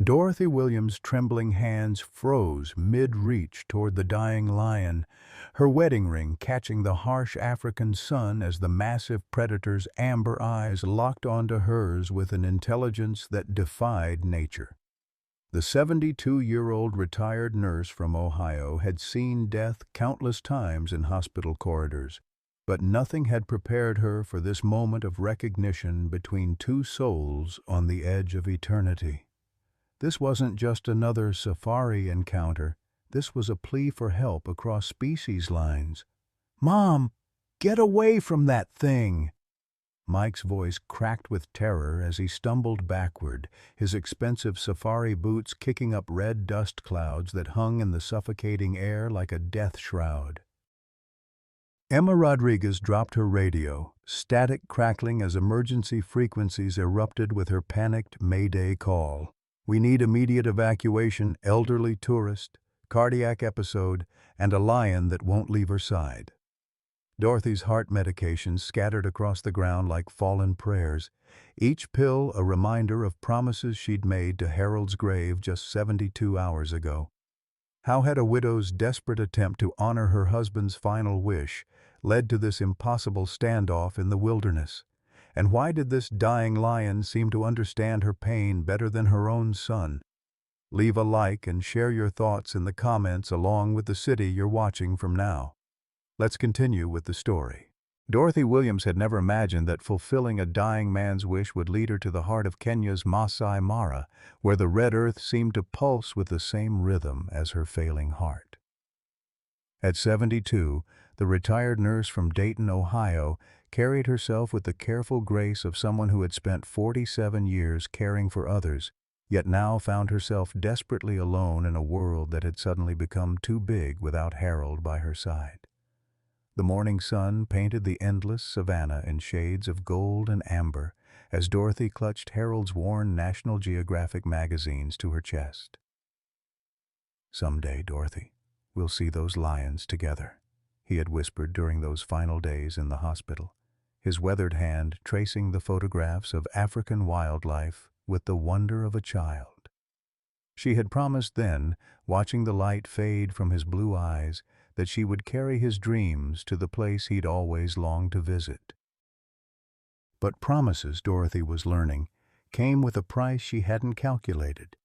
Dorothy Williams' trembling hands froze mid-reach toward the dying lion, her wedding ring catching the harsh African sun as the massive predator's amber eyes locked onto hers with an intelligence that defied nature. The 72-year-old retired nurse from Ohio had seen death countless times in hospital corridors, but nothing had prepared her for this moment of recognition between two souls on the edge of eternity. This wasn't just another safari encounter. This was a plea for help across species lines. "Mom, get away from that thing!" Mike's voice cracked with terror as he stumbled backward, his expensive safari boots kicking up red dust clouds that hung in the suffocating air like a death shroud. Emma Rodriguez dropped her radio, static crackling as emergency frequencies erupted with her panicked Mayday call. "We need immediate evacuation, elderly tourist, cardiac episode, and a lion that won't leave her side." Dorothy's heart medications scattered across the ground like fallen prayers, each pill a reminder of promises she'd made to Harold's grave just 72 hours ago. How had a widow's desperate attempt to honor her husband's final wish led to this impossible standoff in the wilderness? And why did this dying lion seem to understand her pain better than her own son? Leave a like and share your thoughts in the comments along with the city you're watching from now. Let's continue with the story. Dorothy Williams had never imagined that fulfilling a dying man's wish would lead her to the heart of Kenya's Masai Mara, where the red earth seemed to pulse with the same rhythm as her failing heart. At 72, the retired nurse from Dayton, Ohio, carried herself with the careful grace of someone who had spent 47 years caring for others, yet now found herself desperately alone in a world that had suddenly become too big without Harold by her side. The morning sun painted the endless savanna in shades of gold and amber as Dorothy clutched Harold's worn National Geographic magazines to her chest. "Someday, Dorothy, we'll see those lions together," he had whispered during those final days in the hospital, his weathered hand tracing the photographs of African wildlife with the wonder of a child. She had promised then, watching the light fade from his blue eyes, that she would carry his dreams to the place he'd always longed to visit. But promises, Dorothy was learning, came with a price she hadn't calculated.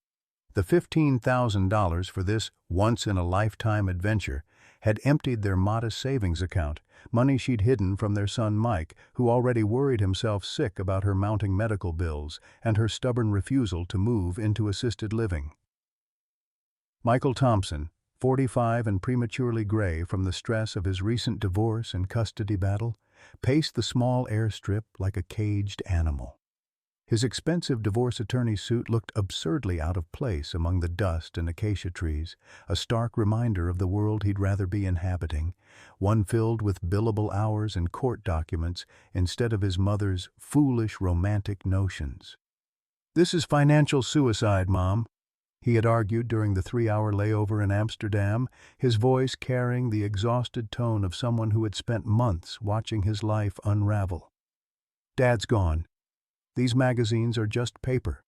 The $15,000 for this once-in-a-lifetime adventure had emptied their modest savings account, money she'd hidden from their son Mike, who already worried himself sick about her mounting medical bills and her stubborn refusal to move into assisted living. Michael Thompson, 45 and prematurely gray from the stress of his recent divorce and custody battle, paced the small airstrip like a caged animal. His expensive divorce attorney suit looked absurdly out of place among the dust and acacia trees, a stark reminder of the world he'd rather be inhabiting, one filled with billable hours and court documents instead of his mother's foolish romantic notions. "This is financial suicide, Mom," he had argued during the 3-hour layover in Amsterdam, his voice carrying the exhausted tone of someone who had spent months watching his life unravel. "Dad's gone. These magazines are just paper."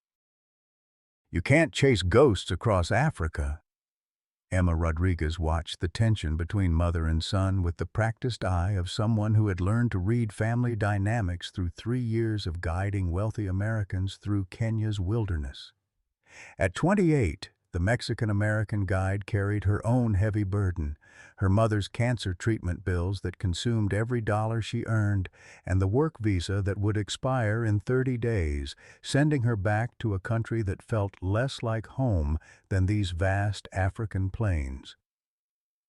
"You can't chase ghosts across Africa." Emma Rodriguez watched the tension between mother and son with the practiced eye of someone who had learned to read family dynamics through 3 years of guiding wealthy Americans through Kenya's wilderness. At 28, the Mexican-American guide carried her own heavy burden, her mother's cancer treatment bills that consumed every dollar she earned, and the work visa that would expire in 30 days, sending her back to a country that felt less like home than these vast African plains.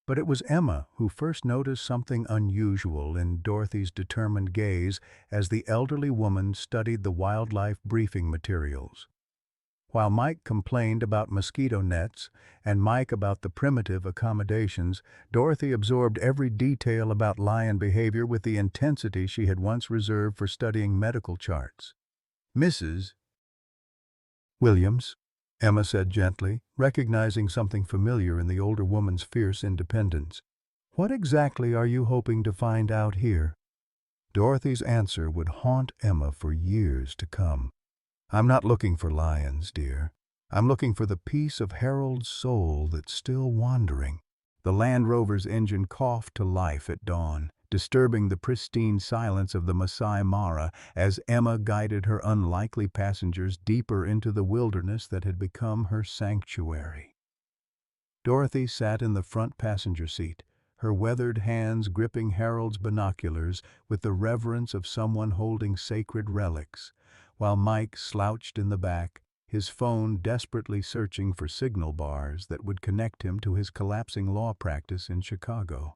But it was Emma who first noticed something unusual in Dorothy's determined gaze as the elderly woman studied the wildlife briefing materials. While Mike complained about mosquito nets and Mike about the primitive accommodations, Dorothy absorbed every detail about lion behavior with the intensity she had once reserved for studying medical charts. "Mrs. Williams," Emma said gently, recognizing something familiar in the older woman's fierce independence, "what exactly are you hoping to find out here?" Dorothy's answer would haunt Emma for years to come. "I'm not looking for lions, dear. I'm looking for the piece of Harold's soul that's still wandering. The Land Rover's engine coughed to life at dawn, disturbing the pristine silence of the Masai Mara as Emma guided her unlikely passengers deeper into the wilderness that had become her sanctuary. Dorothy sat in the front passenger seat, her weathered hands gripping Harold's binoculars with the reverence of someone holding sacred relics, while Mike slouched in the back, his phone desperately searching for signal bars that would connect him to his collapsing law practice in Chicago.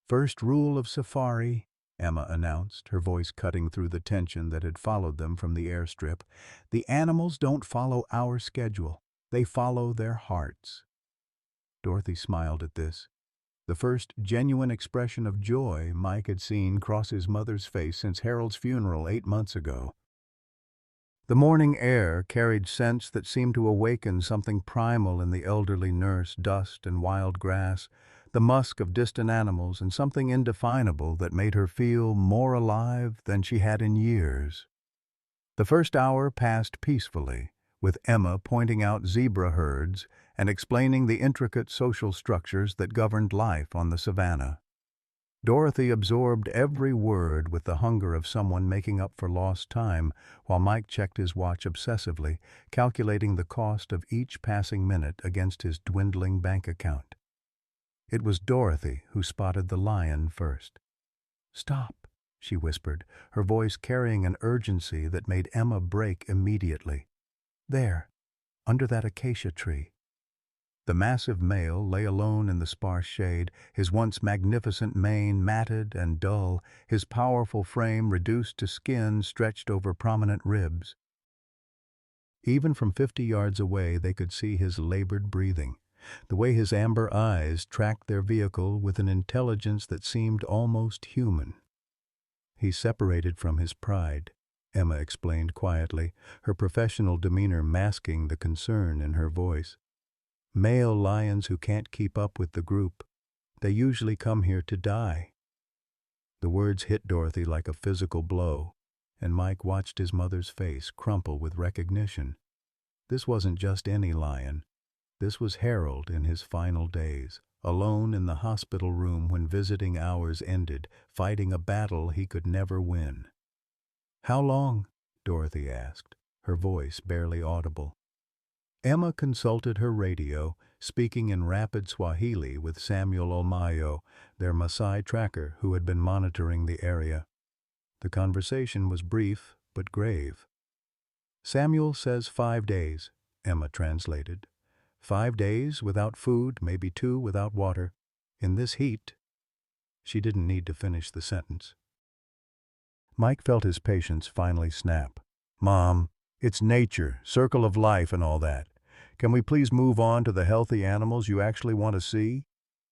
"First rule of safari," Emma announced, her voice cutting through the tension that had followed them from the airstrip. "The animals don't follow our schedule. They follow their hearts." Dorothy smiled at this, the first genuine expression of joy Mike had seen cross his mother's face since Harold's funeral 8 months ago. The morning air carried scents that seemed to awaken something primal in the elderly nurse, dust and wild grass, the musk of distant animals, and something indefinable that made her feel more alive than she had in years. The first hour passed peacefully, with Emma pointing out zebra herds and explaining the intricate social structures that governed life on the savannah. Dorothy absorbed every word with the hunger of someone making up for lost time, while Mike checked his watch obsessively, calculating the cost of each passing minute against his dwindling bank account. It was Dorothy who spotted the lion first. "Stop," she whispered, her voice carrying an urgency that made Emma break immediately. "There, under that acacia tree." The massive male lay alone in the sparse shade, his once magnificent mane matted and dull, his powerful frame reduced to skin stretched over prominent ribs. Even from 50 yards away they could see his labored breathing, the way his amber eyes tracked their vehicle with an intelligence that seemed almost human. "He separated from his pride," Emma explained quietly, her professional demeanor masking the concern in her voice. "Male lions who can't keep up with the group, they usually come here to die." The words hit Dorothy like a physical blow, and Mike watched his mother's face crumple with recognition. This wasn't just any lion. This was Harold in his final days, alone in the hospital room when visiting hours ended, fighting a battle he could never win. "How long?" Dorothy asked, her voice barely audible. Emma consulted her radio, speaking in rapid Swahili with Samuel Olmayo, their Maasai tracker who had been monitoring the area. The conversation was brief but grave. "Samuel says 5 days," Emma translated. 5 days without food, maybe 2 without water. In this heat." She didn't need to finish the sentence. Mike felt his patience finally snap. "Mom, it's nature, circle of life and all that. Can we please move on to the healthy animals you actually want to see?"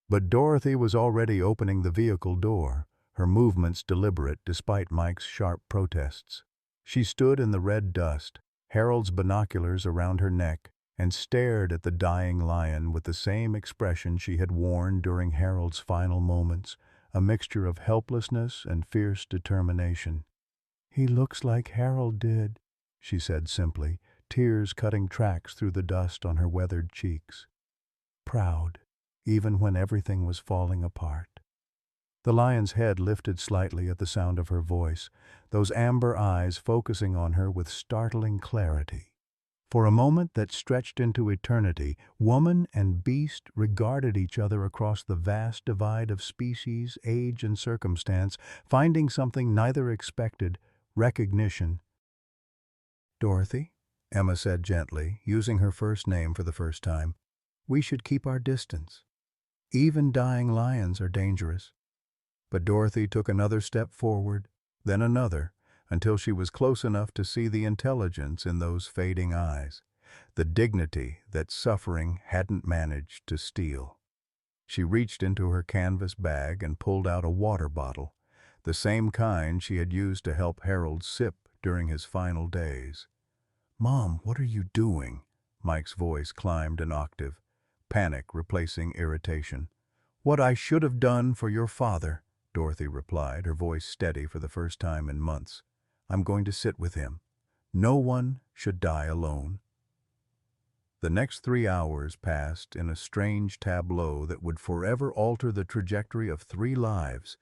But Dorothy was already opening the vehicle door, her movements deliberate despite Mike's sharp protests. She stood in the red dust, Harold's binoculars around her neck, and stared at the dying lion with the same expression she had worn during Harold's final moments, a mixture of helplessness and fierce determination. "He looks like Harold did," she said simply, tears cutting tracks through the dust on her weathered cheeks. Proud, even when everything was falling apart. The lion's head lifted slightly at the sound of her voice, those amber eyes focusing on her with startling clarity. For a moment that stretched into eternity, woman and beast regarded each other across the vast divide of species, age, and circumstance, finding something neither expected: recognition. "Dorothy," Emma said gently, using her first name for the first time, "we should keep our distance. Even dying lions are dangerous." But Dorothy took another step forward, then another, until she was close enough to see the intelligence in those fading eyes, the dignity that suffering hadn't managed to steal. She reached into her canvas bag and pulled out a water bottle, the same kind she had used to help Harold sip during his final days. "Mom, what are you doing?" Mike's voice climbed an octave, panic replacing irritation. "What I should have done for your father," Dorothy replied, her voice steady for the first time in months. "I'm going to sit with him. No one should die alone." The next 3 hours passed in a strange tableau that would forever alter the trajectory of 3 lives.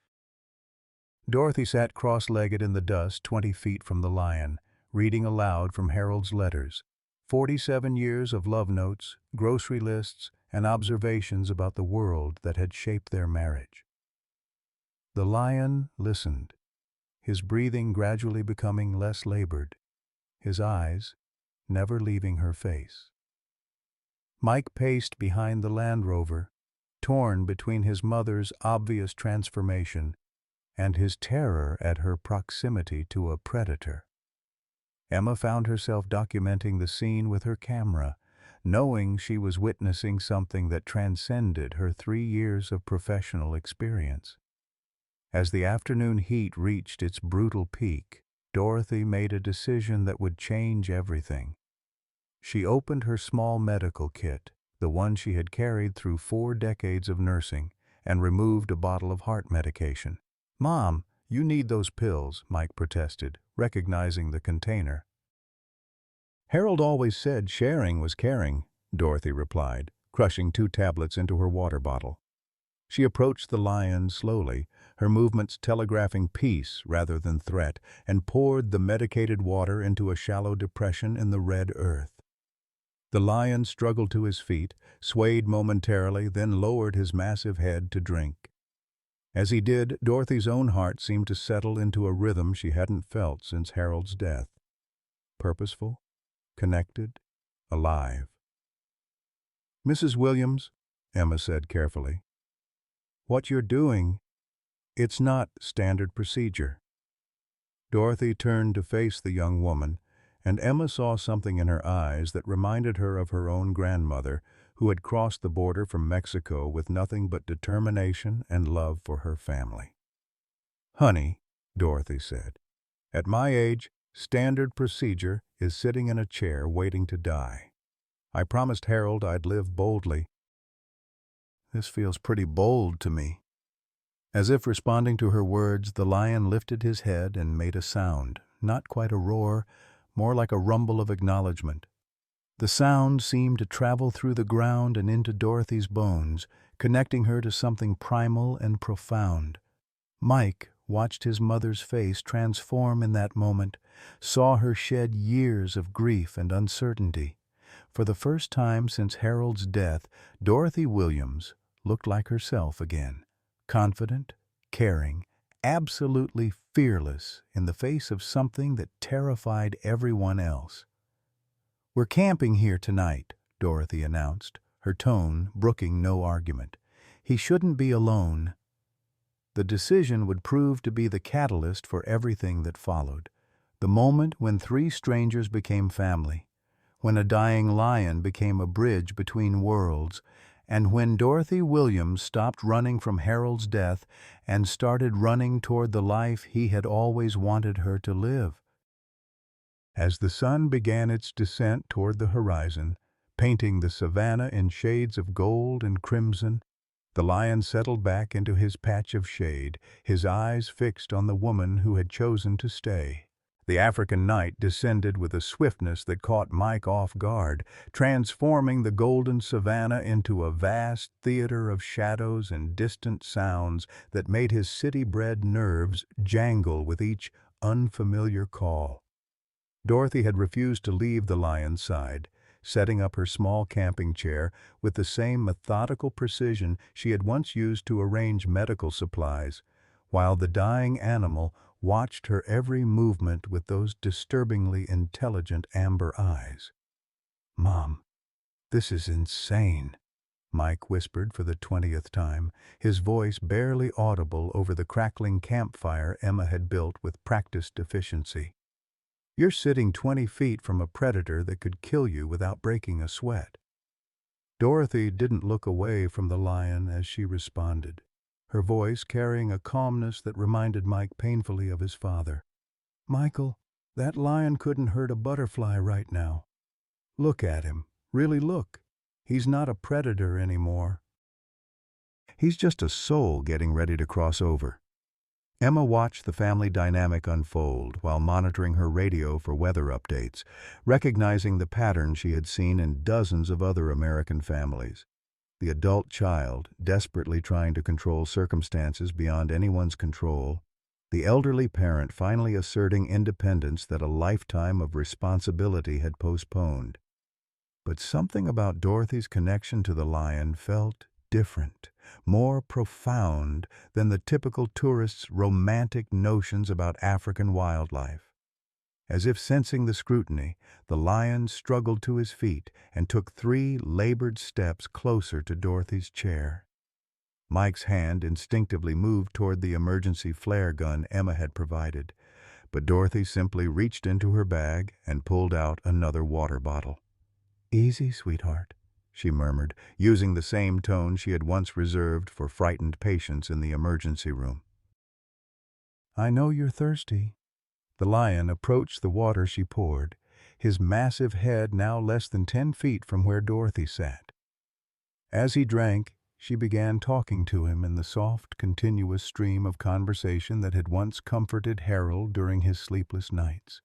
Dorothy sat cross-legged in the dust 20 feet from the lion, reading aloud from Harold's letters. 47 years of love notes, grocery lists, and observations about the world that had shaped their marriage. The lion listened, his breathing gradually becoming less labored, his eyes never leaving her face. Mike paced behind the Land Rover, torn between his mother's obvious transformation and his terror at her proximity to a predator. Emma found herself documenting the scene with her camera, knowing she was witnessing something that transcended her 3 years of professional experience. As the afternoon heat reached its brutal peak, Dorothy made a decision that would change everything. She opened her small medical kit, the one she had carried through 4 decades of nursing, and removed a bottle of heart medication. "Mom, you need those pills," Mike protested, recognizing the container. "Harold always said sharing was caring," Dorothy replied, crushing 2 tablets into her water bottle. She approached the lion slowly, her movements telegraphing peace rather than threat, and poured the medicated water into a shallow depression in the red earth. The lion struggled to his feet, swayed momentarily, then lowered his massive head to drink. As he did, Dorothy's own heart seemed to settle into a rhythm she hadn't felt since Harold's death. Purposeful, connected, alive. "Mrs. Williams," Emma said carefully, "what you're doing, it's not standard procedure." Dorothy turned to face the young woman, and Emma saw something in her eyes that reminded her of her own grandmother, who had crossed the border from Mexico with nothing but determination and love for her family. "Honey," Dorothy said, "at my age, standard procedure is sitting in a chair waiting to die. I promised Harold I'd live boldly. This feels pretty bold to me." As if responding to her words, the lion lifted his head and made a sound, not quite a roar, more like a rumble of acknowledgement. The sound seemed to travel through the ground and into Dorothy's bones, connecting her to something primal and profound. Mike watched his mother's face transform in that moment, saw her shed years of grief and uncertainty. For the first time since Harold's death, Dorothy Williams looked like herself again, confident, caring, absolutely fearless in the face of something that terrified everyone else. "We're camping here tonight," Dorothy announced, her tone brooking no argument. "He shouldn't be alone." The decision would prove to be the catalyst for everything that followed. The moment when 3 strangers became family, when a dying lion became a bridge between worlds, and when Dorothy Williams stopped running from Harold's death and started running toward the life he had always wanted her to live. As the sun began its descent toward the horizon, painting the savanna in shades of gold and crimson, the lion settled back into his patch of shade, his eyes fixed on the woman who had chosen to stay. The African night descended with a swiftness that caught Mike off guard, transforming the golden savanna into a vast theater of shadows and distant sounds that made his city-bred nerves jangle with each unfamiliar call. Dorothy had refused to leave the lion's side, setting up her small camping chair with the same methodical precision she had once used to arrange medical supplies, while the dying animal watched her every movement with those disturbingly intelligent amber eyes. "Mom, this is insane," Mike whispered for the 20th time, his voice barely audible over the crackling campfire Emma had built with practiced efficiency. "You're sitting 20 feet from a predator that could kill you without breaking a sweat." Dorothy didn't look away from the lion as she responded, her voice carrying a calmness that reminded Mike painfully of his father. "Michael, that lion couldn't hurt a butterfly right now. Look at him. Really look. He's not a predator anymore. He's just a soul getting ready to cross over." Emma watched the family dynamic unfold while monitoring her radio for weather updates, recognizing the pattern she had seen in dozens of other American families. The adult child, desperately trying to control circumstances beyond anyone's control, the elderly parent finally asserting independence that a lifetime of responsibility had postponed. But something about Dorothy's connection to the lion felt different, more profound than the typical tourist's romantic notions about African wildlife. As if sensing the scrutiny, the lion struggled to his feet and took 3 labored steps closer to Dorothy's chair. Mike's hand instinctively moved toward the emergency flare gun Emma had provided, but Dorothy simply reached into her bag and pulled out another water bottle. "Easy, sweetheart," she murmured, using the same tone she had once reserved for frightened patients in the emergency room. "I know you're thirsty." The lion approached the water she poured, his massive head now less than 10 feet from where Dorothy sat. As he drank, she began talking to him in the soft, continuous stream of conversation that had once comforted Harold during his sleepless nights.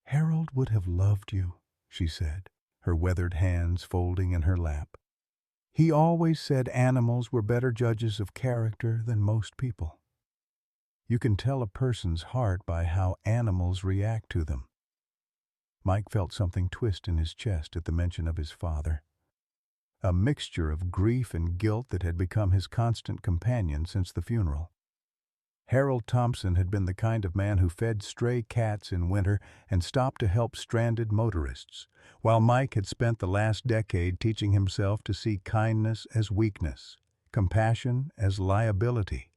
"Harold would have loved you," she said, her weathered hands folding in her lap. "He always said animals were better judges of character than most people. You can tell a person's heart by how animals react to them." Mike felt something twist in his chest at the mention of his father, a mixture of grief and guilt that had become his constant companion since the funeral. Harold Thompson had been the kind of man who fed stray cats in winter and stopped to help stranded motorists, while Mike had spent the last decade teaching himself to see kindness as weakness, compassion as liability.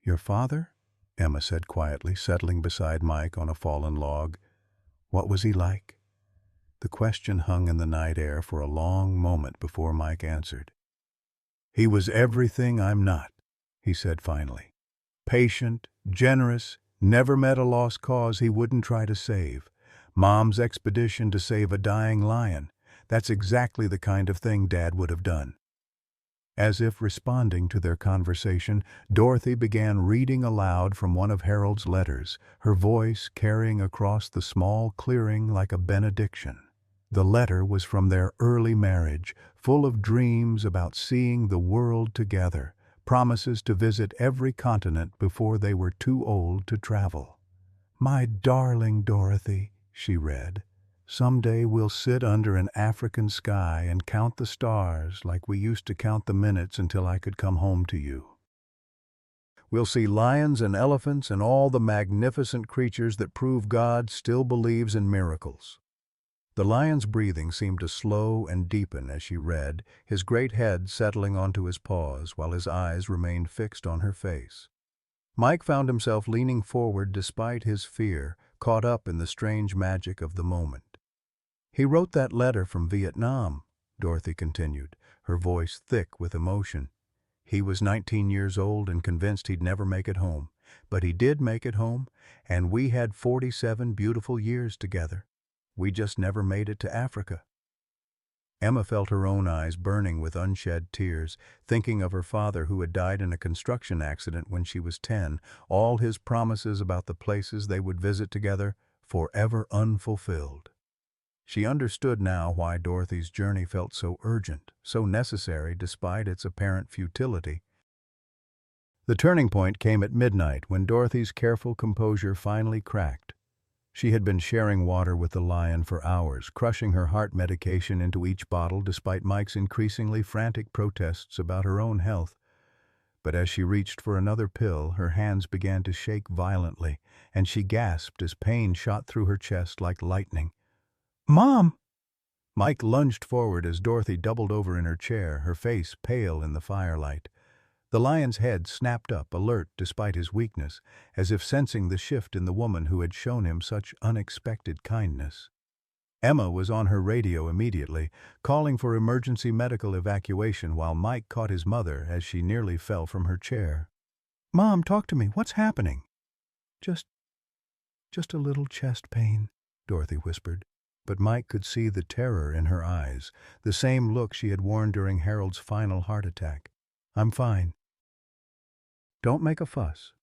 "Your father?" Emma said quietly, settling beside Mike on a fallen log. "What was he like?" The question hung in the night air for a long moment before Mike answered. "He was everything I'm not," he said finally. "Patient, generous, never met a lost cause he wouldn't try to save. Mom's expedition to save a dying lion. That's exactly the kind of thing Dad would have done." As if responding to their conversation, Dorothy began reading aloud from one of Harold's letters, her voice carrying across the small clearing like a benediction. The letter was from their early marriage, full of dreams about seeing the world together, promises to visit every continent before they were too old to travel. "My darling Dorothy," she read, "someday we'll sit under an African sky and count the stars like we used to count the minutes until I could come home to you. We'll see lions and elephants and all the magnificent creatures that prove God still believes in miracles." The lion's breathing seemed to slow and deepen as she read, his great head settling onto his paws while his eyes remained fixed on her face. Mike found himself leaning forward despite his fear, caught up in the strange magic of the moment. "He wrote that letter from Vietnam," Dorothy continued, her voice thick with emotion. "He was 19 years old and convinced he'd never make it home. But he did make it home, and we had 47 beautiful years together. We just never made it to Africa." Emma felt her own eyes burning with unshed tears, thinking of her father who had died in a construction accident when she was 10, all his promises about the places they would visit together, forever unfulfilled. She understood now why Dorothy's journey felt so urgent, so necessary despite its apparent futility. The turning point came at midnight when Dorothy's careful composure finally cracked. She had been sharing water with the lion for hours, crushing her heart medication into each bottle despite Mike's increasingly frantic protests about her own health. But as she reached for another pill, her hands began to shake violently, and she gasped as pain shot through her chest like lightning. "Mom!" Mike lunged forward as Dorothy doubled over in her chair, her face pale in the firelight. The lion's head snapped up, alert despite his weakness, as if sensing the shift in the woman who had shown him such unexpected kindness. Emma was on her radio immediately, calling for emergency medical evacuation while Mike caught his mother as she nearly fell from her chair. "Mom, talk to me. What's happening?" Just a little chest pain," Dorothy whispered. But Mike could see the terror in her eyes, the same look she had worn during Harold's final heart attack. "I'm fine. Don't make a fuss."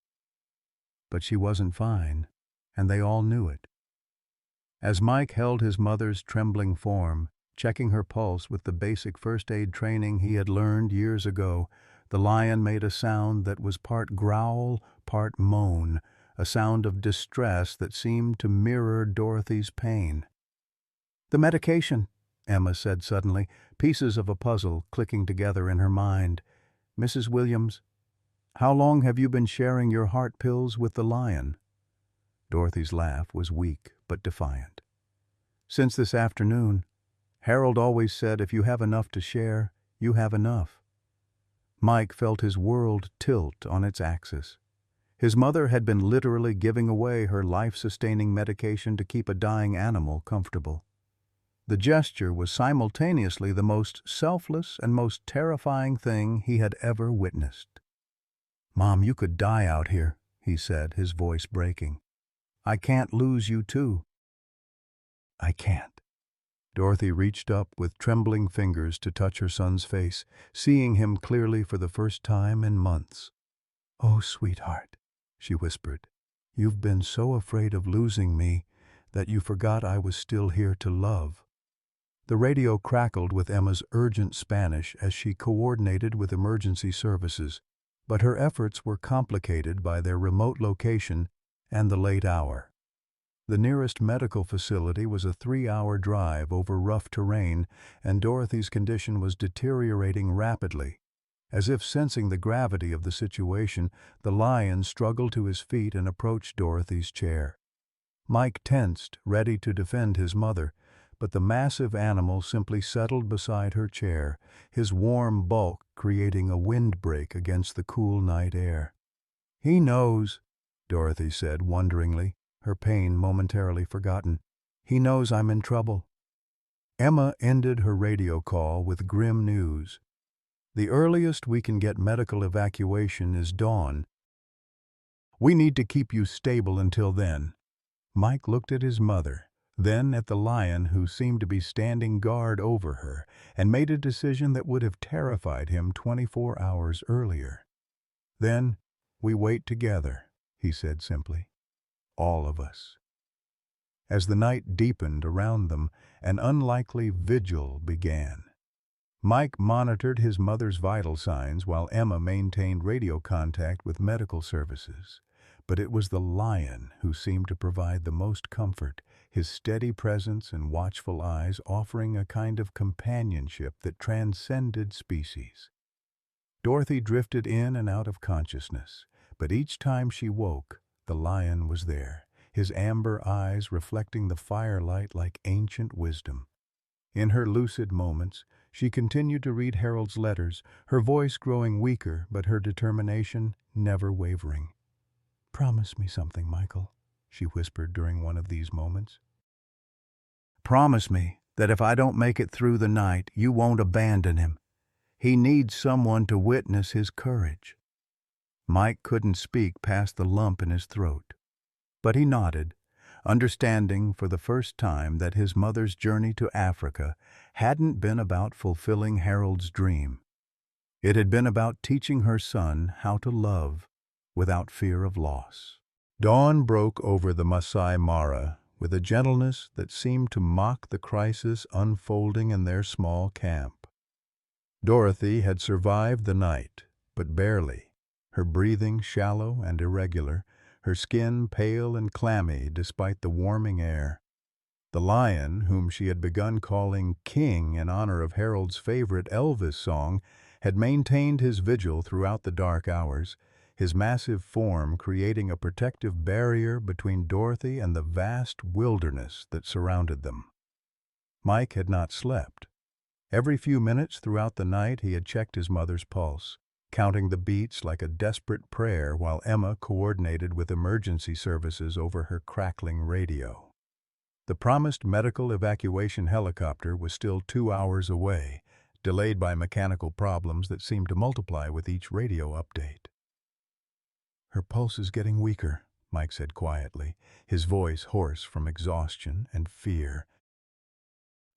but she wasn't fine, and they all knew it. As Mike held his mother's trembling form, checking her pulse with the basic first aid training he had learned years ago, the lion made a sound that was part growl, part moan, a sound of distress that seemed to mirror Dorothy's pain. "The medication," Emma said suddenly, pieces of a puzzle clicking together in her mind. "Mrs. Williams, how long have you been sharing your heart pills with the lion?" Dorothy's laugh was weak but defiant. "Since this afternoon. Harold always said if you have enough to share, you have enough." Mike felt his world tilt on its axis. His mother had been literally giving away her life-sustaining medication to keep a dying animal comfortable. The gesture was simultaneously the most selfless and most terrifying thing he had ever witnessed. "Mom, you could die out here," he said, his voice breaking. "I can't lose you too." "I can't." Dorothy reached up with trembling fingers to touch her son's face, seeing him clearly for the first time in months. "Oh, sweetheart," she whispered, "you've been so afraid of losing me that you forgot I was still here to love." The radio crackled with Emma's urgent Spanish as she coordinated with emergency services, but her efforts were complicated by their remote location and the late hour. The nearest medical facility was a 3-hour drive over rough terrain, and Dorothy's condition was deteriorating rapidly. As if sensing the gravity of the situation, the lion struggled to his feet and approached Dorothy's chair. Mike tensed, ready to defend his mother, but the massive animal simply settled beside her chair, his warm bulk creating a windbreak against the cool night air. "He knows," Dorothy said wonderingly, her pain momentarily forgotten. "He knows I'm in trouble." Emma ended her radio call with grim news. "The earliest we can get medical evacuation is dawn. We need to keep you stable until then." Mike looked at his mother, then at the lion who seemed to be standing guard over her, and made a decision that would have terrified him 24 hours earlier. "Then we wait together," he said simply. "All of us." As the night deepened around them, an unlikely vigil began. Mike monitored his mother's vital signs while Emma maintained radio contact with medical services. But it was the lion who seemed to provide the most comfort, his steady presence and watchful eyes offering a kind of companionship that transcended species. Dorothy drifted in and out of consciousness, but each time she woke, the lion was there, his amber eyes reflecting the firelight like ancient wisdom. In her lucid moments, she continued to read Harold's letters, her voice growing weaker but her determination never wavering. "Promise me something, Michael," she whispered during one of these moments. "Promise me that if I don't make it through the night, you won't abandon him. He needs someone to witness his courage." Mike couldn't speak past the lump in his throat, but he nodded, understanding for the first time that his mother's journey to Africa hadn't been about fulfilling Harold's dream. It had been about teaching her son how to love without fear of loss. Dawn broke over the Masai Mara with a gentleness that seemed to mock the crisis unfolding in their small camp. Dorothy had survived the night, but barely, her breathing shallow and irregular, her skin pale and clammy despite the warming air. The lion, whom she had begun calling King in honor of Harold's favorite Elvis song, had maintained his vigil throughout the dark hours, his massive form creating a protective barrier between Dorothy and the vast wilderness that surrounded them. Mike had not slept. Every few minutes throughout the night he had checked his mother's pulse, counting the beats like a desperate prayer while Emma coordinated with emergency services over her crackling radio. The promised medical evacuation helicopter was still 2 hours away, delayed by mechanical problems that seemed to multiply with each radio update. "Her pulse is getting weaker," Mike said quietly, his voice hoarse from exhaustion and fear.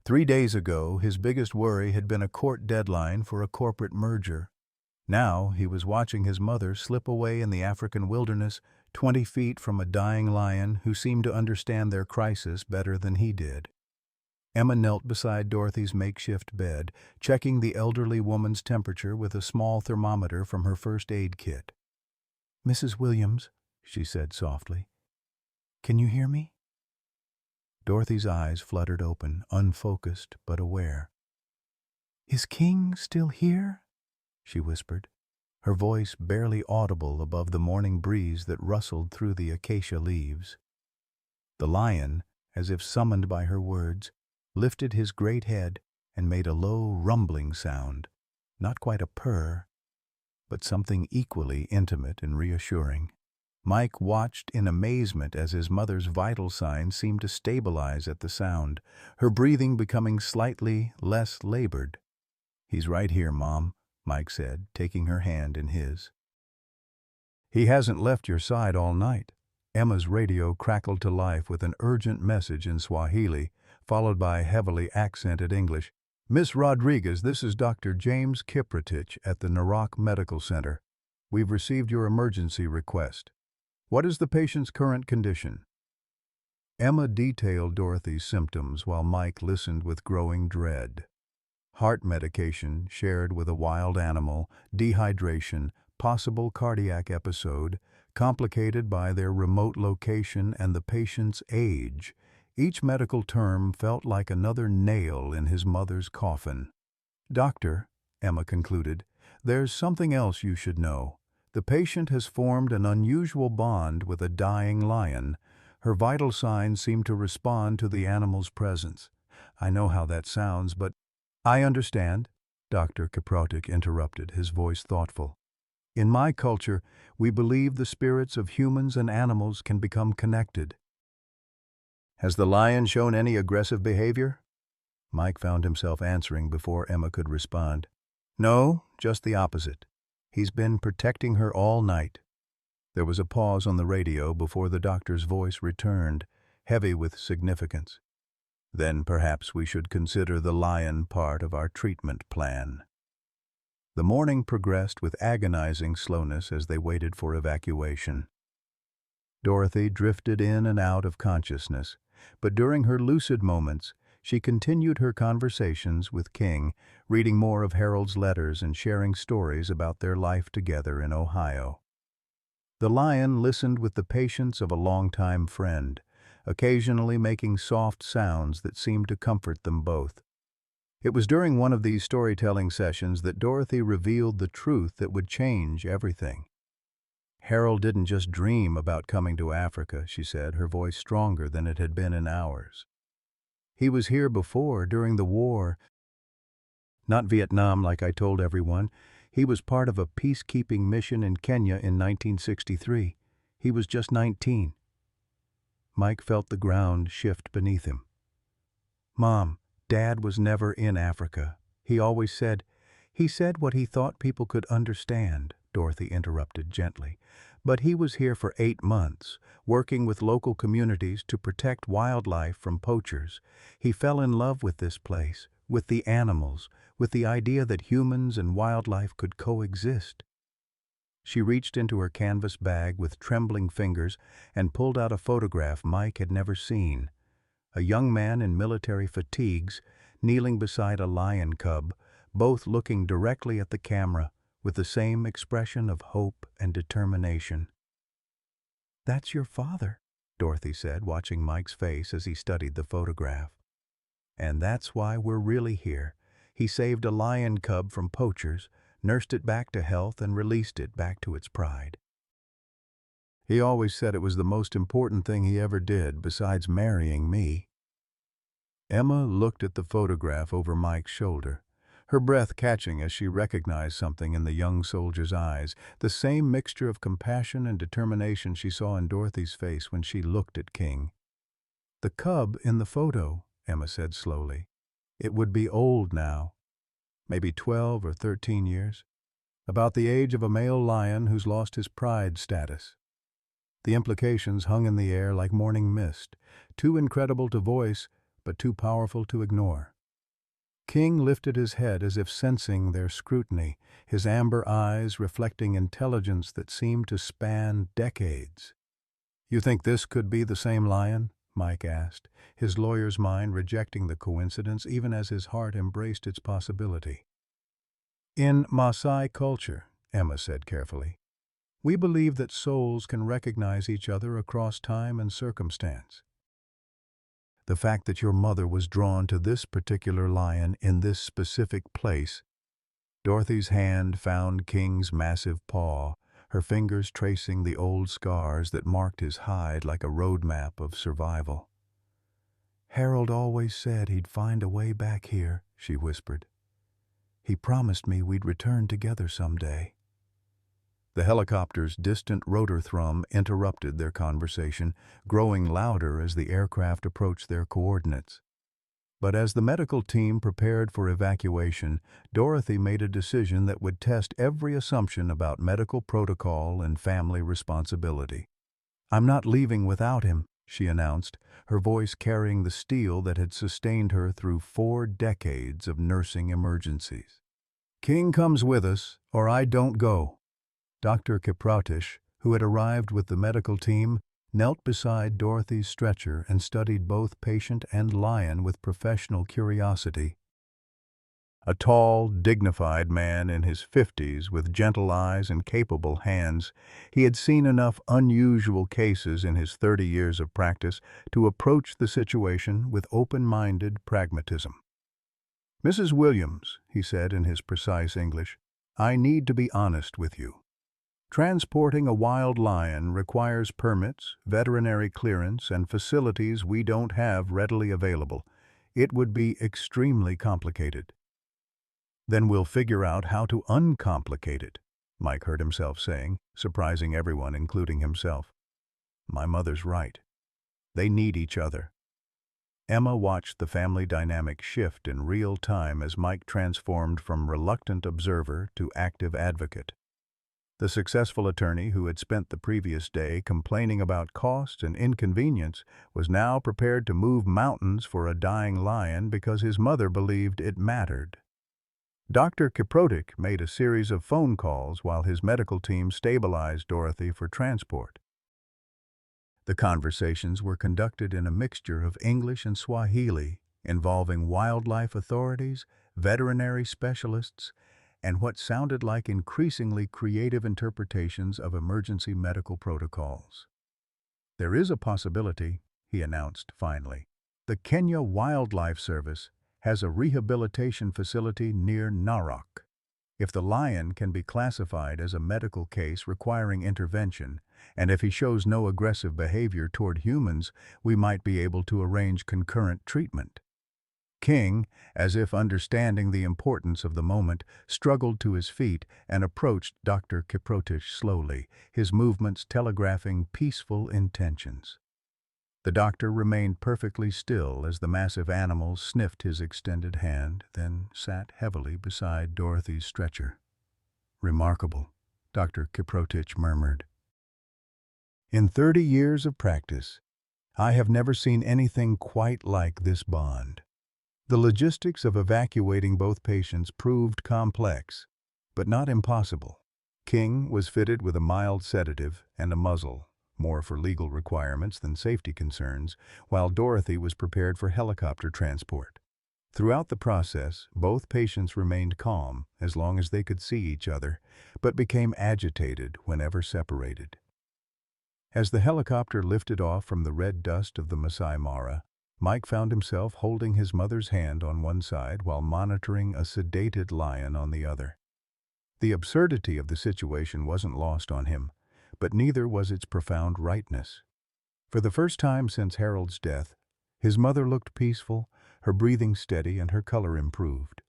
3 days ago, his biggest worry had been a court deadline for a corporate merger. Now he was watching his mother slip away in the African wilderness 20 feet from a dying lion who seemed to understand their crisis better than he did. Emma knelt beside Dorothy's makeshift bed, checking the elderly woman's temperature with a small thermometer from her first aid kit. "Mrs. Williams," she said softly, "can you hear me?" Dorothy's eyes fluttered open, unfocused but aware. "Is King still here?" she whispered, her voice barely audible above the morning breeze that rustled through the acacia leaves. The lion, as if summoned by her words, lifted his great head and made a low, rumbling sound, not quite a purr, but something equally intimate and reassuring. Mike watched in amazement as his mother's vital signs seemed to stabilize at the sound, her breathing becoming slightly less labored. "He's right here, Mom," Mike said, taking her hand in his. "He hasn't left your side all night." Emma's radio crackled to life with an urgent message in Swahili, followed by heavily accented English. "Miss Rodriguez, this is Dr. James Kipritich at the Narak Medical Center. We've received your emergency request. What is the patient's current condition?" Emma detailed Dorothy's symptoms while Mike listened with growing dread. Heart medication shared with a wild animal, dehydration, possible cardiac episode, complicated by their remote location and the patient's age. Each medical term felt like another nail in his mother's coffin. "Doctor," Emma concluded, "there's something else you should know. The patient has formed an unusual bond with a dying lion. Her vital signs seem to respond to the animal's presence. I know how that sounds, but—" "I understand," Dr. Kiprotic interrupted, his voice thoughtful. "In my culture, we believe the spirits of humans and animals can become connected." "Has the lion shown any aggressive behavior?" Mike found himself answering before Emma could respond. "No, just the opposite. He's been protecting her all night." There was a pause on the radio before the doctor's voice returned, heavy with significance. "Then perhaps we should consider the lion part of our treatment plan." The morning progressed with agonizing slowness as they waited for evacuation. Dorothy drifted in and out of consciousness, but during her lucid moments, she continued her conversations with King, reading more of Harold's letters and sharing stories about their life together in Ohio. The lion listened with the patience of a longtime friend, occasionally making soft sounds that seemed to comfort them both. It was during one of these storytelling sessions that Dorothy revealed the truth that would change everything. "Harold didn't just dream about coming to Africa," she said, her voice stronger than it had been in hours. "He was here before, during the war. Not Vietnam, like I told everyone. He was part of a peacekeeping mission in Kenya in 1963. He was just 19. Mike felt the ground shift beneath him. "Mom, Dad was never in Africa. He always said—" "He said what he thought people could understand," Dorothy interrupted gently. "But he was here for 8 months, working with local communities to protect wildlife from poachers. He fell in love with this place, with the animals, with the idea that humans and wildlife could coexist." She reached into her canvas bag with trembling fingers and pulled out a photograph Mike had never seen. A young man in military fatigues, kneeling beside a lion cub, both looking directly at the camera with the same expression of hope and determination. "That's your father," Dorothy said, watching Mike's face as he studied the photograph. "And that's why we're really here. He saved a lion cub from poachers, nursed it back to health, and released it back to its pride. He always said it was the most important thing he ever did, besides marrying me." Emma looked at the photograph over Mike's shoulder, her breath catching as she recognized something in the young soldier's eyes, the same mixture of compassion and determination she saw in Dorothy's face when she looked at King. "The cub in the photo," Emma said slowly. "It would be old now, maybe 12 or 13 years, about the age of a male lion who's lost his pride status." The implications hung in the air like morning mist, too incredible to voice, but too powerful to ignore. King lifted his head as if sensing their scrutiny, his amber eyes reflecting intelligence that seemed to span decades. "You think this could be the same lion?" Mike asked, his lawyer's mind rejecting the coincidence even as his heart embraced its possibility. "In Maasai culture," Emma said carefully, "we believe that souls can recognize each other across time and circumstance. The fact that your mother was drawn to this particular lion in this specific place." Dorothy's hand found King's massive paw, her fingers tracing the old scars that marked his hide like a road map of survival. "Harold always said he'd find a way back here," she whispered. "He promised me we'd return together someday." The helicopter's distant rotor thrum interrupted their conversation, growing louder as the aircraft approached their coordinates. But as the medical team prepared for evacuation, Dorothy made a decision that would test every assumption about medical protocol and family responsibility. "I'm not leaving without him," she announced, her voice carrying the steel that had sustained her through 4 decades of nursing emergencies. "King comes with us, or I don't go." Dr. Kipratish, who had arrived with the medical team, knelt beside Dorothy's stretcher and studied both patient and lion with professional curiosity. A tall, dignified man in his 50s with gentle eyes and capable hands, he had seen enough unusual cases in his 30 years of practice to approach the situation with open-minded pragmatism. "Mrs. Williams," he said in his precise English, "I need to be honest with you. Transporting a wild lion requires permits, veterinary clearance, and facilities we don't have readily available. It would be extremely complicated." "Then we'll figure out how to uncomplicate it," Mike heard himself saying, surprising everyone, including himself. "My mother's right. They need each other." Emma watched the family dynamic shift in real time as Mike transformed from reluctant observer to active advocate. The successful attorney who had spent the previous day complaining about cost and inconvenience was now prepared to move mountains for a dying lion because his mother believed it mattered. Dr. Kiprotic made a series of phone calls while his medical team stabilized Dorothy for transport. The conversations were conducted in a mixture of English and Swahili, involving wildlife authorities, veterinary specialists, and what sounded like increasingly creative interpretations of emergency medical protocols. "There is a possibility," he announced finally. "The Kenya Wildlife Service has a rehabilitation facility near Narok. If the lion can be classified as a medical case requiring intervention, and if he shows no aggressive behavior toward humans, we might be able to arrange concurrent treatment." King, as if understanding the importance of the moment, struggled to his feet and approached Dr. Kiprotich slowly, his movements telegraphing peaceful intentions. The doctor remained perfectly still as the massive animal sniffed his extended hand, then sat heavily beside Dorothy's stretcher. "Remarkable," Dr. Kiprotich murmured. "In 30 years of practice, I have never seen anything quite like this bond." The logistics of evacuating both patients proved complex, but not impossible. King was fitted with a mild sedative and a muzzle, more for legal requirements than safety concerns, while Dorothy was prepared for helicopter transport. Throughout the process, both patients remained calm as long as they could see each other, but became agitated whenever separated. As the helicopter lifted off from the red dust of the Masai Mara, Mike found himself holding his mother's hand on one side while monitoring a sedated lion on the other. The absurdity of the situation wasn't lost on him, but neither was its profound rightness. For the first time since Harold's death, his mother looked peaceful, her breathing steady, and her color improved.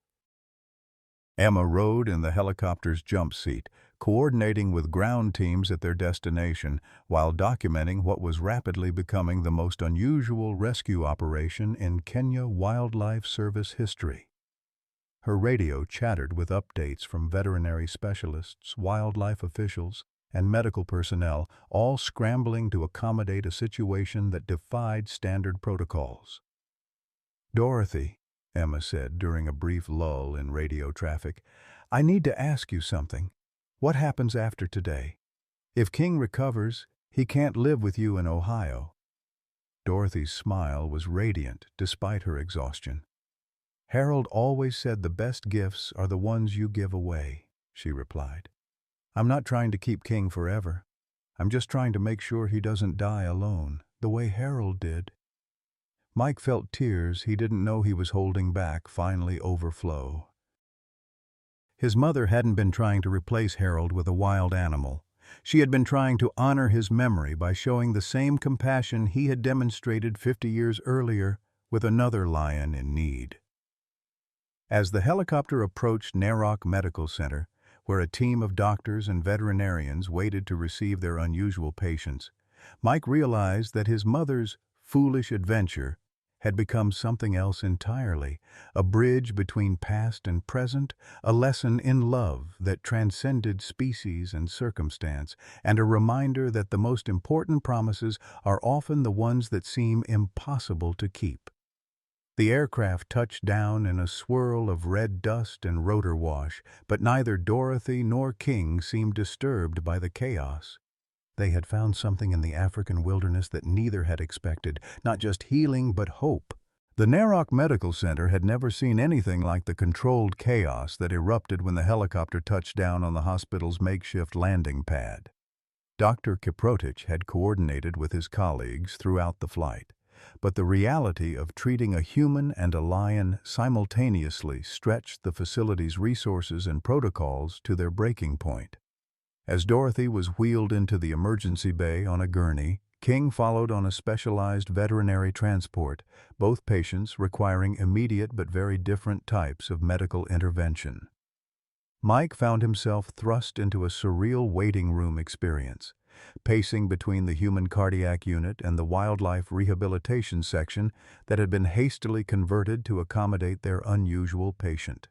Emma rode in the helicopter's jump seat, coordinating with ground teams at their destination while documenting what was rapidly becoming the most unusual rescue operation in Kenya Wildlife Service history. Her radio chattered with updates from veterinary specialists, wildlife officials, and medical personnel, all scrambling to accommodate a situation that defied standard protocols. "Dorothy," Emma said during a brief lull in radio traffic, "I need to ask you something. What happens after today? If King recovers, He can't live with you in Ohio." Dorothy's smile was radiant despite her exhaustion. "Harold always said the best gifts are the ones you give away," she replied. "I'm not trying to keep King forever. I'm just trying to make sure he doesn't die alone, the way Harold did." Mike felt tears he didn't know he was holding back finally overflow. His mother hadn't been trying to replace Harold with a wild animal. She had been trying to honor his memory by showing the same compassion he had demonstrated 50 years earlier with another lion in need. As the helicopter approached Narok Medical Center, where a team of doctors and veterinarians waited to receive their unusual patients, Mike realized that his mother's foolish adventure had become something else entirely, a bridge between past and present, a lesson in love that transcended species and circumstance, and a reminder that the most important promises are often the ones that seem impossible to keep. The aircraft touched down in a swirl of red dust and rotor wash, but neither Dorothy nor King seemed disturbed by the chaos. They had found something in the African wilderness that neither had expected, not just healing but hope. The Narok Medical Center had never seen anything like the controlled chaos that erupted when the helicopter touched down on the hospital's makeshift landing pad. Dr. Kiprotich had coordinated with his colleagues throughout the flight, but the reality of treating a human and a lion simultaneously stretched the facility's resources and protocols to their breaking point. As Dorothy was wheeled into the emergency bay on a gurney, King followed on a specialized veterinary transport, both patients requiring immediate but very different types of medical intervention. Mike found himself thrust into a surreal waiting room experience, pacing between the human cardiac unit and the wildlife rehabilitation section that had been hastily converted to accommodate their unusual patient.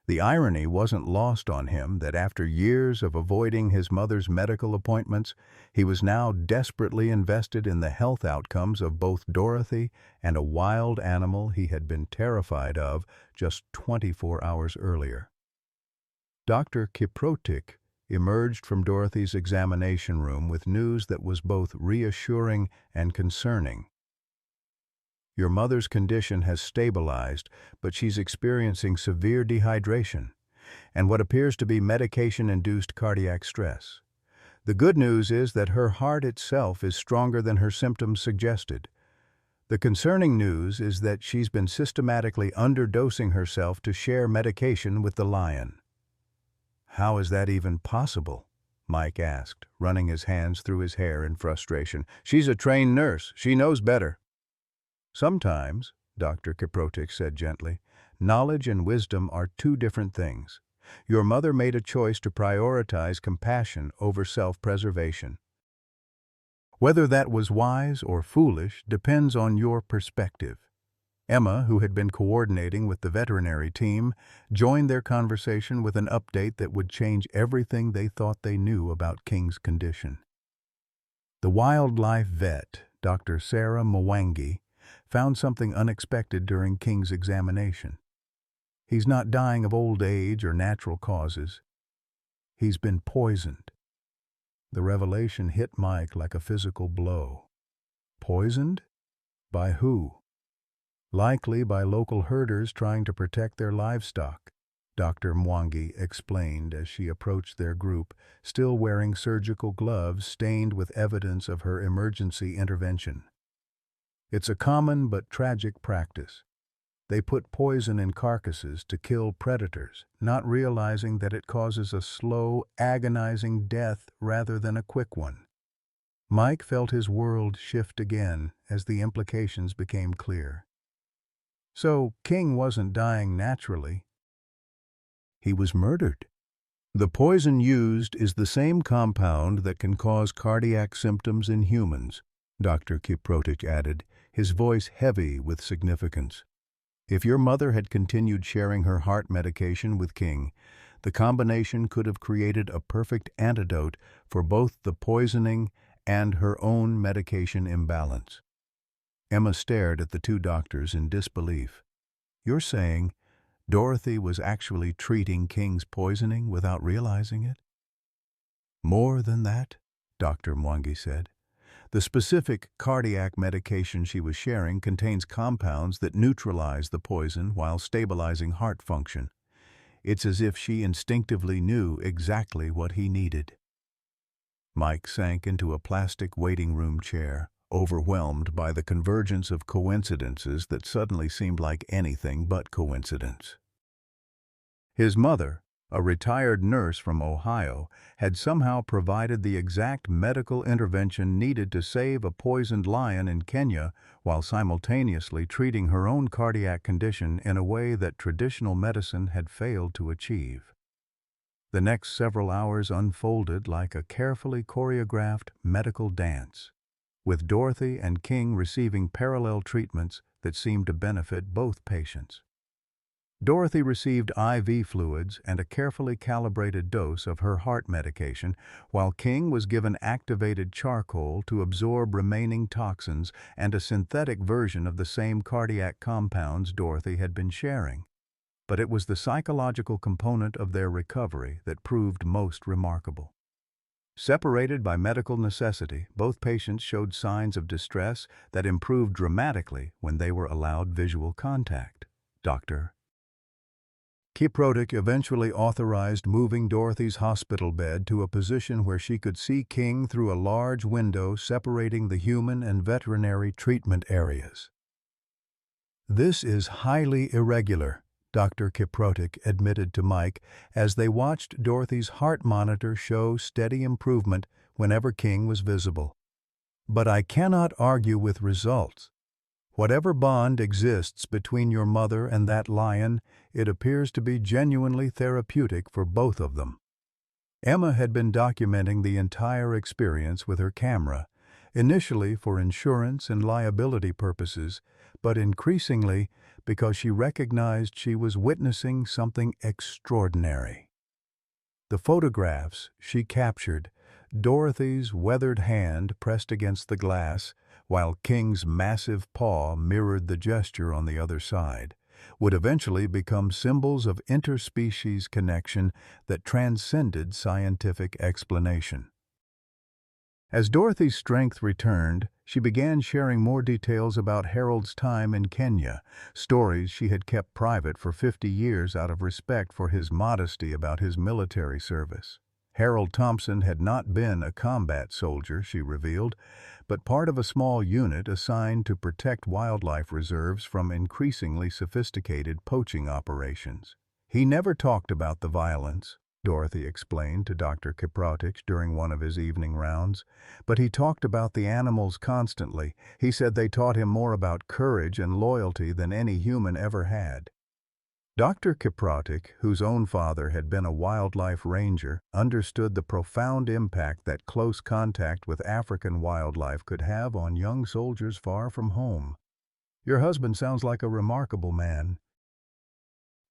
The irony wasn't lost on him that after years of avoiding his mother's medical appointments, he was now desperately invested in the health outcomes of both Dorothy and a wild animal he had been terrified of just 24 hours earlier. Dr. Kiprotich emerged from Dorothy's examination room with news that was both reassuring and concerning. "Your mother's condition has stabilized, but she's experiencing severe dehydration and what appears to be medication-induced cardiac stress. The good news is that her heart itself is stronger than her symptoms suggested. The concerning news is that she's been systematically underdosing herself to share medication with the lion." "How is that even possible?" Mike asked, running his hands through his hair in frustration. "She's a trained nurse. She knows better." "Sometimes," Dr. Kiprotich said gently, "knowledge and wisdom are two different things. Your mother made a choice to prioritize compassion over self-preservation. Whether that was wise or foolish depends on your perspective." Emma, who had been coordinating with the veterinary team, joined their conversation with an update that would change everything they thought they knew about King's condition. The wildlife vet, Dr. Sarah Mwangi, found something unexpected during King's examination. "He's not dying of old age or natural causes. He's been poisoned." The revelation hit Mike like a physical blow. Poisoned? By who? "Likely by local herders trying to protect their livestock," Dr. Mwangi explained as she approached their group, still wearing surgical gloves stained with evidence of her emergency intervention. "It's a common but tragic practice. They put poison in carcasses to kill predators, not realizing that it causes a slow, agonizing death rather than a quick one." Mike felt his world shift again as the implications became clear. So King wasn't dying naturally. He was murdered. "The poison used is the same compound that can cause cardiac symptoms in humans," Dr. Kiprotich added, his voice heavy with significance. "If your mother had continued sharing her heart medication with King, the combination could have created a perfect antidote for both the poisoning and her own medication imbalance." Emma stared at the two doctors in disbelief. "You're saying Dorothy was actually treating King's poisoning without realizing it?" "More than that," Dr. Mwangi said. The specific cardiac medication she was sharing contains compounds that neutralize the poison while stabilizing heart function. It's as if she instinctively knew exactly what he needed. Mike sank into a plastic waiting room chair, overwhelmed by the convergence of coincidences that suddenly seemed like anything but coincidence. His mother, a retired nurse from Ohio, had somehow provided the exact medical intervention needed to save a poisoned lion in Kenya while simultaneously treating her own cardiac condition in a way that traditional medicine had failed to achieve. The next several hours unfolded like a carefully choreographed medical dance, with Dorothy and King receiving parallel treatments that seemed to benefit both patients. Dorothy received IV fluids and a carefully calibrated dose of her heart medication, while King was given activated charcoal to absorb remaining toxins and a synthetic version of the same cardiac compounds Dorothy had been sharing. But it was the psychological component of their recovery that proved most remarkable. Separated by medical necessity, both patients showed signs of distress that improved dramatically when they were allowed visual contact. Dr. Kiprotic eventually authorized moving Dorothy's hospital bed to a position where she could see King through a large window separating the human and veterinary treatment areas. "This is highly irregular," Dr. Kiprotic admitted to Mike as they watched Dorothy's heart monitor show steady improvement whenever King was visible. "But I cannot argue with results. Whatever bond exists between your mother and that lion, it appears to be genuinely therapeutic for both of them." Emma had been documenting the entire experience with her camera, initially for insurance and liability purposes, but increasingly because she recognized she was witnessing something extraordinary. The photographs she captured, Dorothy's weathered hand pressed against the glass, while King's massive paw mirrored the gesture on the other side, would eventually become symbols of interspecies connection that transcended scientific explanation. As Dorothy's strength returned, she began sharing more details about Harold's time in Kenya, stories she had kept private for 50 years out of respect for his modesty about his military service. Harold Thompson had not been a combat soldier, she revealed, but part of a small unit assigned to protect wildlife reserves from increasingly sophisticated poaching operations. He never talked about the violence, Dorothy explained to Dr. Kiprotich during one of his evening rounds, but he talked about the animals constantly. He said they taught him more about courage and loyalty than any human ever had. Dr. Kiprotich, whose own father had been a wildlife ranger, understood the profound impact that close contact with African wildlife could have on young soldiers far from home. "Your husband sounds like a remarkable man.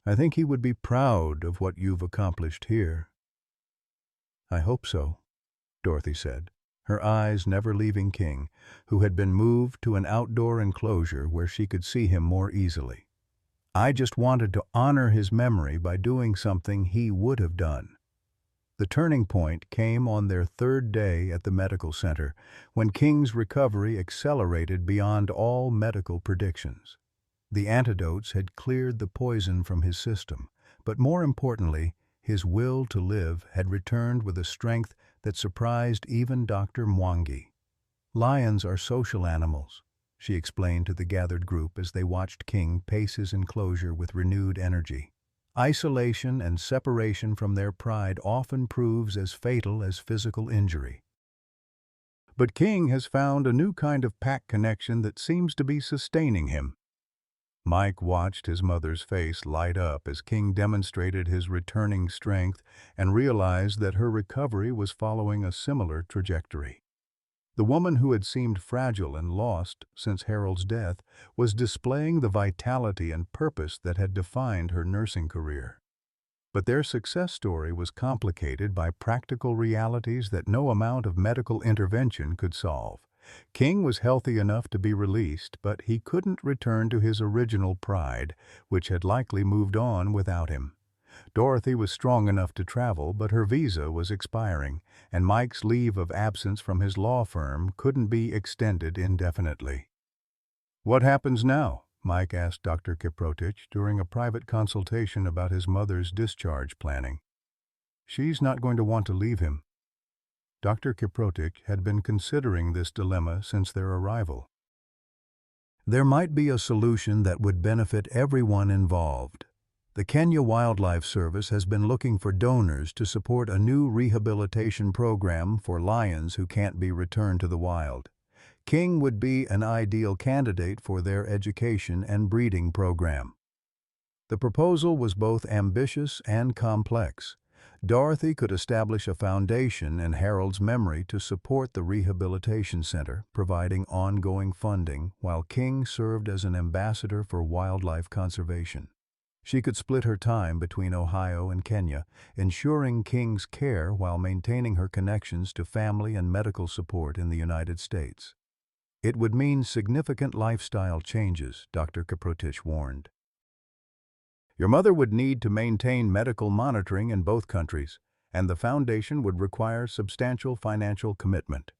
I think he would be proud of what you've accomplished here." "I hope so," Dorothy said, her eyes never leaving King, who had been moved to an outdoor enclosure where she could see him more easily. "I just wanted to honor his memory by doing something he would have done." The turning point came on their third day at the medical center, when King's recovery accelerated beyond all medical predictions. The antidotes had cleared the poison from his system, but more importantly, his will to live had returned with a strength that surprised even Dr. Mwangi. "Lions are social animals," she explained to the gathered group as they watched King pace his enclosure with renewed energy. "Isolation and separation from their pride often proves as fatal as physical injury. But King has found a new kind of pack connection that seems to be sustaining him." Mike watched his mother's face light up as King demonstrated his returning strength and realized that her recovery was following a similar trajectory. The woman who had seemed fragile and lost since Harold's death was displaying the vitality and purpose that had defined her nursing career. But their success story was complicated by practical realities that no amount of medical intervention could solve. King was healthy enough to be released, but he couldn't return to his original pride, which had likely moved on without him. Dorothy was strong enough to travel, but her visa was expiring, and Mike's leave of absence from his law firm couldn't be extended indefinitely. "What happens now?" Mike asked Dr. Kiprotich during a private consultation about his mother's discharge planning. "She's not going to want to leave him." Dr. Kiprotich had been considering this dilemma since their arrival. There might be a solution that would benefit everyone involved. The Kenya Wildlife Service has been looking for donors to support a new rehabilitation program for lions who can't be returned to the wild. King would be an ideal candidate for their education and breeding program. The proposal was both ambitious and complex. Dorothy could establish a foundation in Harold's memory to support the rehabilitation center, providing ongoing funding, while King served as an ambassador for wildlife conservation. She could split her time between Ohio and Kenya, ensuring King's care while maintaining her connections to family and medical support in the United States. It would mean significant lifestyle changes, Dr. Kiprotich warned. Your mother would need to maintain medical monitoring in both countries, and the foundation would require substantial financial commitment.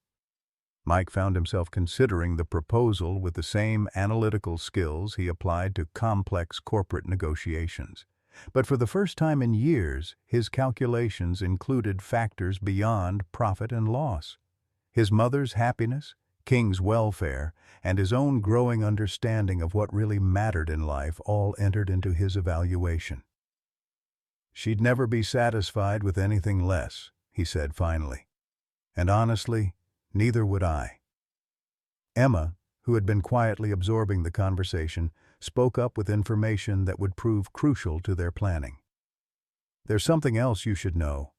Mike found himself considering the proposal with the same analytical skills he applied to complex corporate negotiations. But for the first time in years, his calculations included factors beyond profit and loss. His mother's happiness, King's welfare, and his own growing understanding of what really mattered in life all entered into his evaluation. "She'd never be satisfied with anything less," he said finally. "And honestly, neither would I." Emma, who had been quietly absorbing the conversation, spoke up with information that would prove crucial to their planning. "There's something else you should know.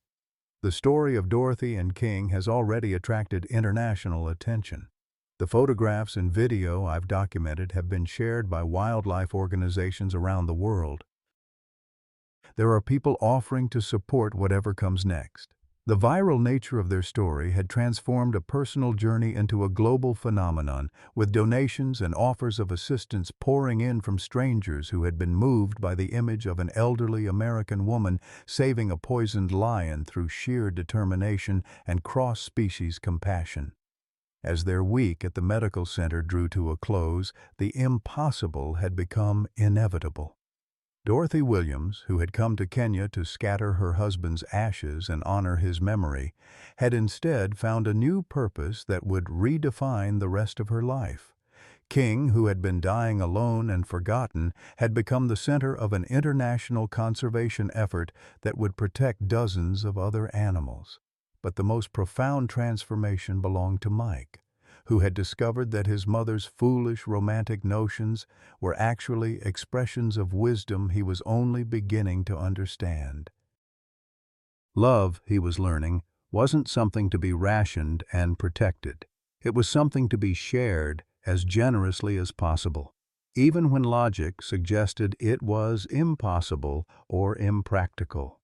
The story of Dorothy and King has already attracted international attention. The photographs and video I've documented have been shared by wildlife organizations around the world. There are people offering to support whatever comes next." The viral nature of their story had transformed a personal journey into a global phenomenon, with donations and offers of assistance pouring in from strangers who had been moved by the image of an elderly American woman saving a poisoned lion through sheer determination and cross-species compassion. As their week at the medical center drew to a close, the impossible had become inevitable. Dorothy Williams, who had come to Kenya to scatter her husband's ashes and honor his memory, had instead found a new purpose that would redefine the rest of her life. King, who had been dying alone and forgotten, had become the center of an international conservation effort that would protect dozens of other animals. But the most profound transformation belonged to Mike, who had discovered that his mother's foolish romantic notions were actually expressions of wisdom he was only beginning to understand. Love, he was learning, wasn't something to be rationed and protected. It was something to be shared as generously as possible, even when logic suggested it was impossible or impractical.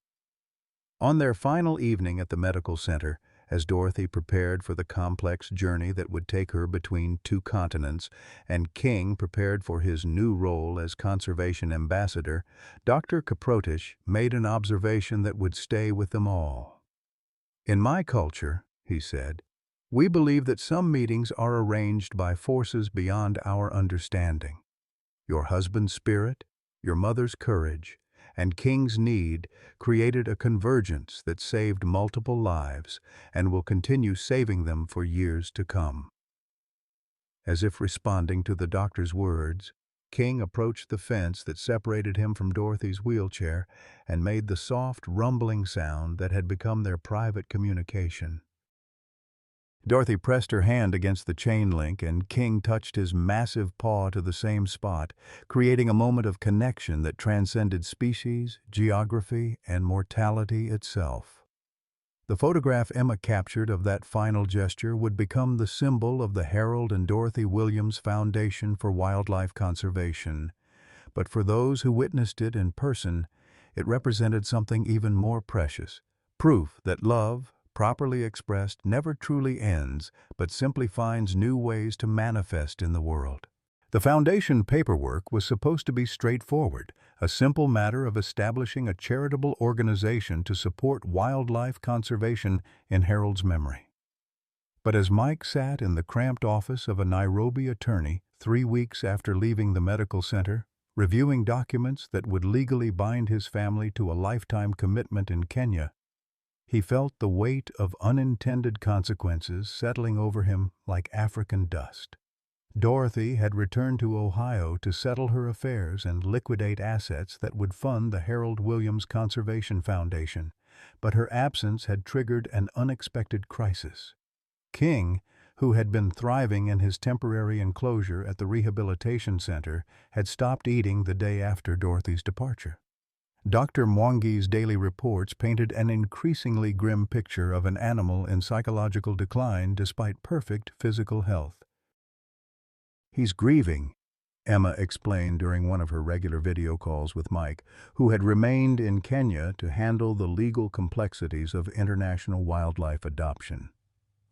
On their final evening at the medical center, as Dorothy prepared for the complex journey that would take her between two continents, and King prepared for his new role as conservation ambassador, Dr. Kiprotich made an observation that would stay with them all. "In my culture," he said, "we believe that some meetings are arranged by forces beyond our understanding. Your husband's spirit, your mother's courage, and King's need created a convergence that saved multiple lives and will continue saving them for years to come." As if responding to the doctor's words, King approached the fence that separated him from Dorothy's wheelchair and made the soft, rumbling sound that had become their private communication. Dorothy pressed her hand against the chain link, and King touched his massive paw to the same spot, creating a moment of connection that transcended species, geography, and mortality itself. The photograph Emma captured of that final gesture would become the symbol of the Harold and Dorothy Williams Foundation for Wildlife Conservation. But for those who witnessed it in person, it represented something even more precious, proof that love, properly expressed, never truly ends, but simply finds new ways to manifest in the world. The foundation paperwork was supposed to be straightforward, a simple matter of establishing a charitable organization to support wildlife conservation in Harold's memory. But as Mike sat in the cramped office of a Nairobi attorney 3 weeks after leaving the medical center, reviewing documents that would legally bind his family to a lifetime commitment in Kenya, he felt the weight of unintended consequences settling over him like African dust. Dorothy had returned to Ohio to settle her affairs and liquidate assets that would fund the Harold Williams Conservation Foundation, but her absence had triggered an unexpected crisis. King, who had been thriving in his temporary enclosure at the rehabilitation center, had stopped eating the day after Dorothy's departure. Dr. Mwangi's daily reports painted an increasingly grim picture of an animal in psychological decline despite perfect physical health. "He's grieving," Emma explained during one of her regular video calls with Mike, who had remained in Kenya to handle the legal complexities of international wildlife adoption.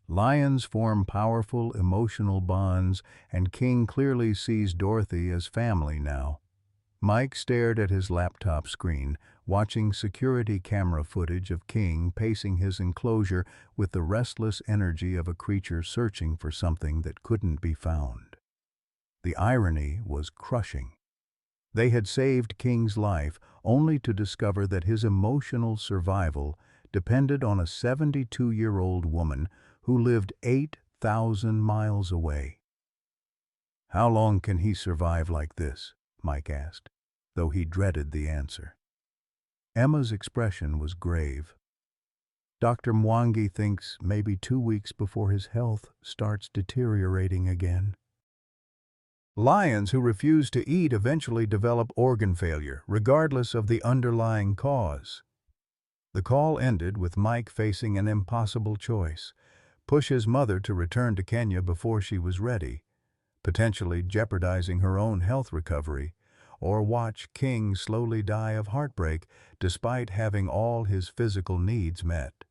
Lions form powerful emotional bonds, and King clearly sees Dorothy as family now. Mike stared at his laptop screen, watching security camera footage of King pacing his enclosure with the restless energy of a creature searching for something that couldn't be found. The irony was crushing. They had saved King's life only to discover that his emotional survival depended on a 72-year-old woman who lived 8,000 miles away. "How long can he survive like this?" Mike asked, though he dreaded the answer. Emma's expression was grave. "Dr. Mwangi thinks maybe 2 weeks before his health starts deteriorating again." Lions who refuse to eat eventually develop organ failure, regardless of the underlying cause. The call ended with Mike facing an impossible choice: push his mother to return to Kenya before she was ready, potentially jeopardizing her own health recovery, or watch King slowly die of heartbreak despite having all his physical needs met.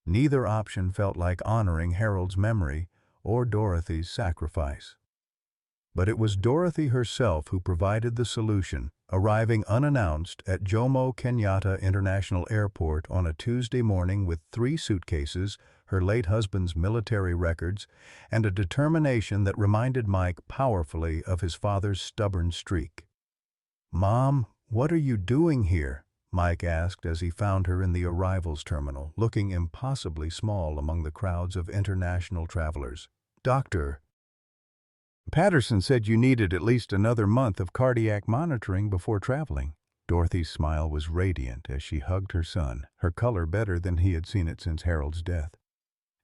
Neither option felt like honoring Harold's memory or Dorothy's sacrifice. But it was Dorothy herself who provided the solution, arriving unannounced at Jomo Kenyatta International Airport on a Tuesday morning with 3 suitcases, her late husband's military records, and a determination that reminded Mike powerfully of his father's stubborn streak. "Mom, what are you doing here?" Mike asked as he found her in the arrivals terminal, looking impossibly small among the crowds of international travelers. "Doctor Patterson said you needed at least another month of cardiac monitoring before traveling." Dorothy's smile was radiant as she hugged her son, her color better than he had seen it since Harold's death.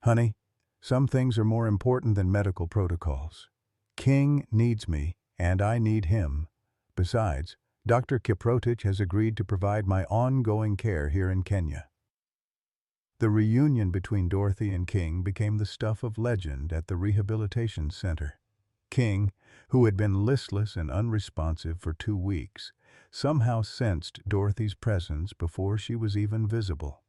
"Honey, some things are more important than medical protocols. King needs me, and I need him. Besides, Dr. Kiprotich has agreed to provide my ongoing care here in Kenya." The reunion between Dorothy and King became the stuff of legend at the rehabilitation center. King, who had been listless and unresponsive for 2 weeks, somehow sensed Dorothy's presence before she was even visible.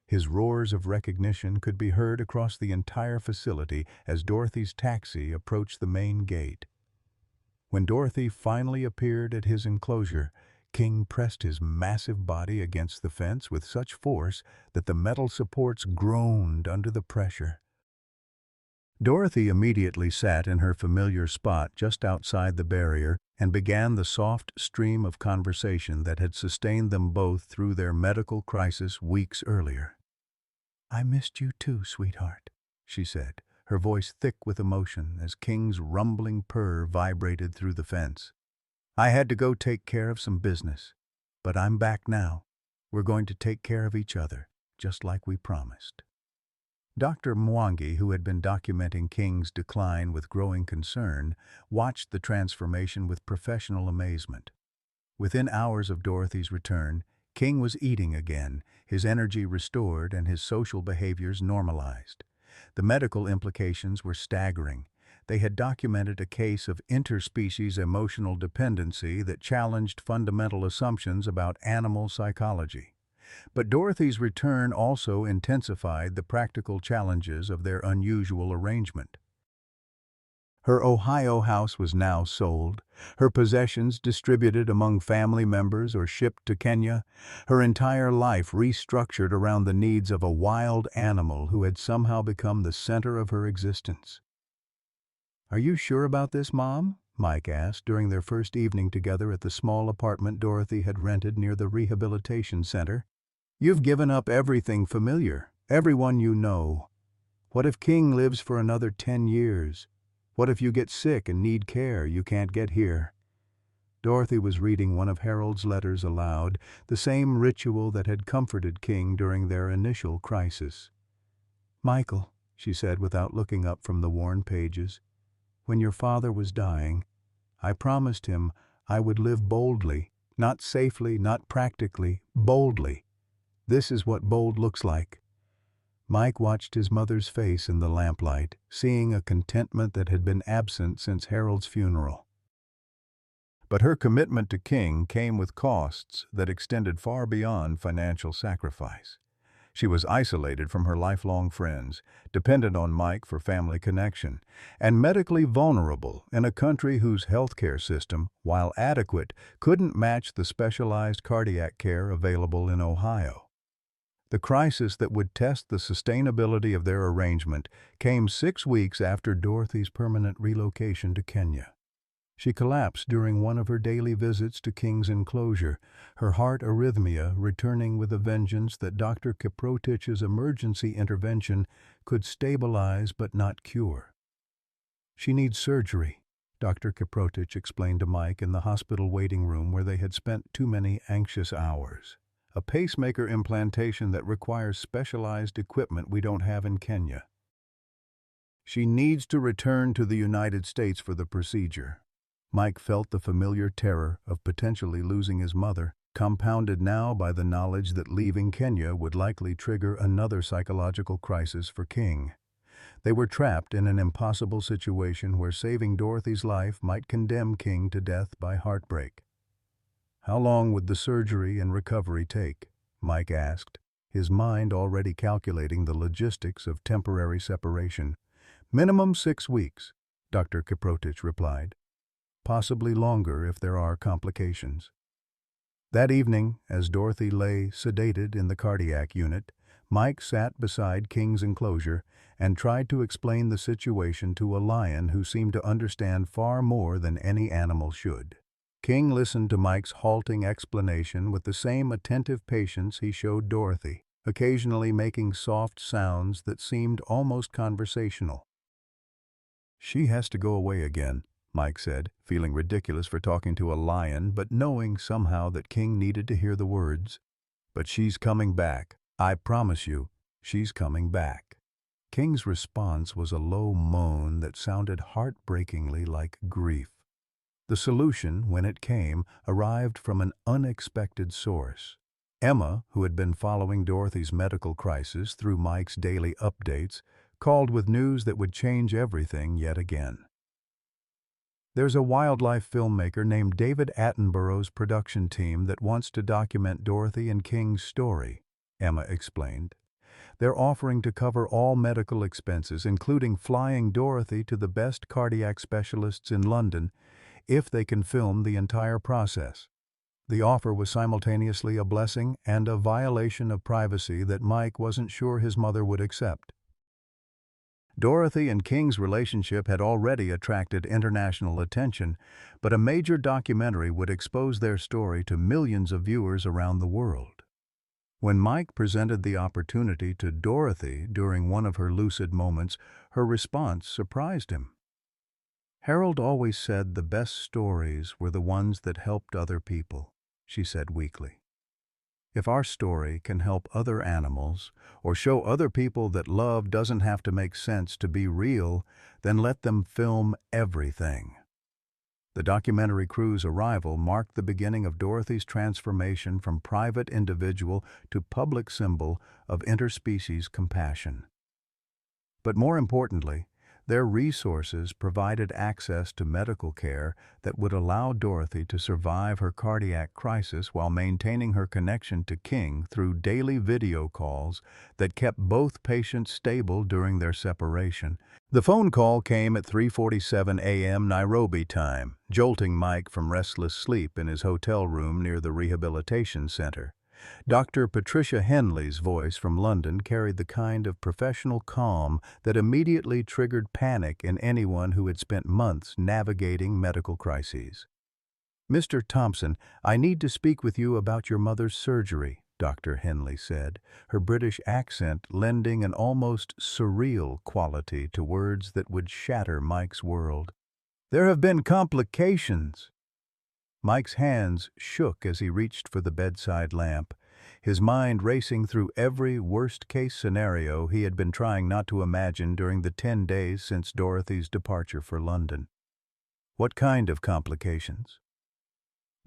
His roars of recognition could be heard across the entire facility as Dorothy's taxi approached the main gate. When Dorothy finally appeared at his enclosure, King pressed his massive body against the fence with such force that the metal supports groaned under the pressure. Dorothy immediately sat in her familiar spot just outside the barrier and began the soft stream of conversation that had sustained them both through their medical crisis weeks earlier. "I missed you too, sweetheart," she said, her voice thick with emotion as King's rumbling purr vibrated through the fence. "I had to go take care of some business, but I'm back now. We're going to take care of each other, just like we promised." Dr. Mwangi, who had been documenting King's decline with growing concern, watched the transformation with professional amazement. Within hours of Dorothy's return, King was eating again, his energy restored and his social behaviors normalized. The medical implications were staggering. They had documented a case of interspecies emotional dependency that challenged fundamental assumptions about animal psychology. But Dorothy's return also intensified the practical challenges of their unusual arrangement. Her Ohio house was now sold, her possessions distributed among family members or shipped to Kenya, her entire life restructured around the needs of a wild animal who had somehow become the center of her existence. "Are you sure about this, Mom?" Mike asked during their first evening together at the small apartment Dorothy had rented near the rehabilitation center. "You've given up everything familiar, everyone you know. What if King lives for another 10 years? What if you get sick and need care you can't get here?" Dorothy was reading one of Harold's letters aloud, the same ritual that had comforted King during their initial crisis. "Michael," she said without looking up from the worn pages, "when your father was dying, I promised him I would live boldly, not safely, not practically, boldly. This is what bold looks like." Mike watched his mother's face in the lamplight, seeing a contentment that had been absent since Harold's funeral. But her commitment to King came with costs that extended far beyond financial sacrifice. She was isolated from her lifelong friends, dependent on Mike for family connection, and medically vulnerable in a country whose healthcare system, while adequate, couldn't match the specialized cardiac care available in Ohio. The crisis that would test the sustainability of their arrangement came 6 weeks after Dorothy's permanent relocation to Kenya. She collapsed during one of her daily visits to King's enclosure, her heart arrhythmia returning with a vengeance that Dr. Kiprotich's emergency intervention could stabilize but not cure. "She needs surgery," Dr. Kiprotich explained to Mike in the hospital waiting room where they had spent too many anxious hours. "A pacemaker implantation that requires specialized equipment we don't have in Kenya. She needs to return to the United States for the procedure." Mike felt the familiar terror of potentially losing his mother, compounded now by the knowledge that leaving Kenya would likely trigger another psychological crisis for King. They were trapped in an impossible situation where saving Dorothy's life might condemn King to death by heartbreak. "How long would the surgery and recovery take?" Mike asked, his mind already calculating the logistics of temporary separation. "Minimum 6 weeks," Dr. Kiprotich replied. "Possibly longer if there are complications." That evening, as Dorothy lay sedated in the cardiac unit, Mike sat beside King's enclosure and tried to explain the situation to a lion who seemed to understand far more than any animal should. King listened to Mike's halting explanation with the same attentive patience he showed Dorothy, occasionally making soft sounds that seemed almost conversational. "She has to go away again," Mike said, feeling ridiculous for talking to a lion but knowing somehow that King needed to hear the words. "But she's coming back. I promise you, she's coming back." King's response was a low moan that sounded heartbreakingly like grief. The solution, when it came, arrived from an unexpected source. Emma, who had been following Dorothy's medical crisis through Mike's daily updates, called with news that would change everything yet again. "There's a wildlife filmmaker named David Attenborough's production team that wants to document Dorothy and King's story," Emma explained. "They're offering to cover all medical expenses, including flying Dorothy to the best cardiac specialists in London, if they can film the entire process." The offer was simultaneously a blessing and a violation of privacy that Mike wasn't sure his mother would accept. Dorothy and King's relationship had already attracted international attention, but a major documentary would expose their story to millions of viewers around the world. When Mike presented the opportunity to Dorothy during one of her lucid moments, her response surprised him. "Harold always said the best stories were the ones that helped other people," she said weakly. "If our story can help other animals or show other people that love doesn't have to make sense to be real, then let them film everything." The documentary crew's arrival marked the beginning of Dorothy's transformation from private individual to public symbol of interspecies compassion. But more importantly, Their resources provided access to medical care that would allow Dorothy to survive her cardiac crisis while maintaining her connection to King through daily video calls that kept both patients stable during their separation. The phone call came at 3:47 a.m. Nairobi time, jolting Mike from restless sleep in his hotel room near the rehabilitation center. Dr. Patricia Henley's voice from London carried the kind of professional calm that immediately triggered panic in anyone who had spent months navigating medical crises. "Mr. Thompson, I need to speak with you about your mother's surgery," Dr. Henley said, her British accent lending an almost surreal quality to words that would shatter Mike's world. "There have been complications." Mike's hands shook as he reached for the bedside lamp, his mind racing through every worst-case scenario he had been trying not to imagine during the 10 days since Dorothy's departure for London. What kind of complications?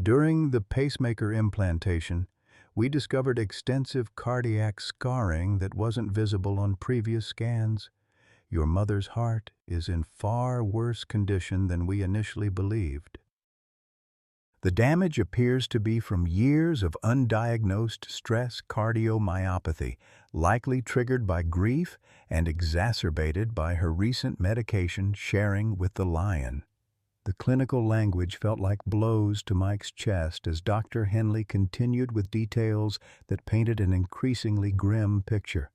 During the pacemaker implantation, we discovered extensive cardiac scarring that wasn't visible on previous scans. Your mother's heart is in far worse condition than we initially believed. The damage appears to be from years of undiagnosed stress cardiomyopathy, likely triggered by grief and exacerbated by her recent medication sharing with the lion. The clinical language felt like blows to Mike's chest as Dr. Henley continued with details that painted an increasingly grim picture.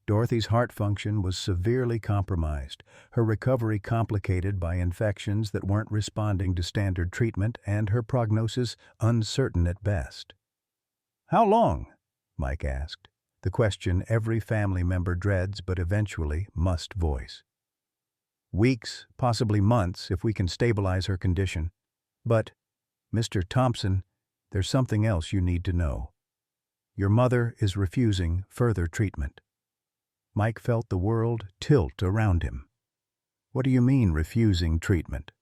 Dorothy's heart function was severely compromised, her recovery complicated by infections that weren't responding to standard treatment, and her prognosis uncertain at best. "How long?" Mike asked, the question every family member dreads but eventually must voice. "Weeks, possibly months, if we can stabilize her condition. But, Mr. Thompson, there's something else you need to know. Your mother is refusing further treatment." Mike felt the world tilt around him. "What do you mean, refusing treatment?"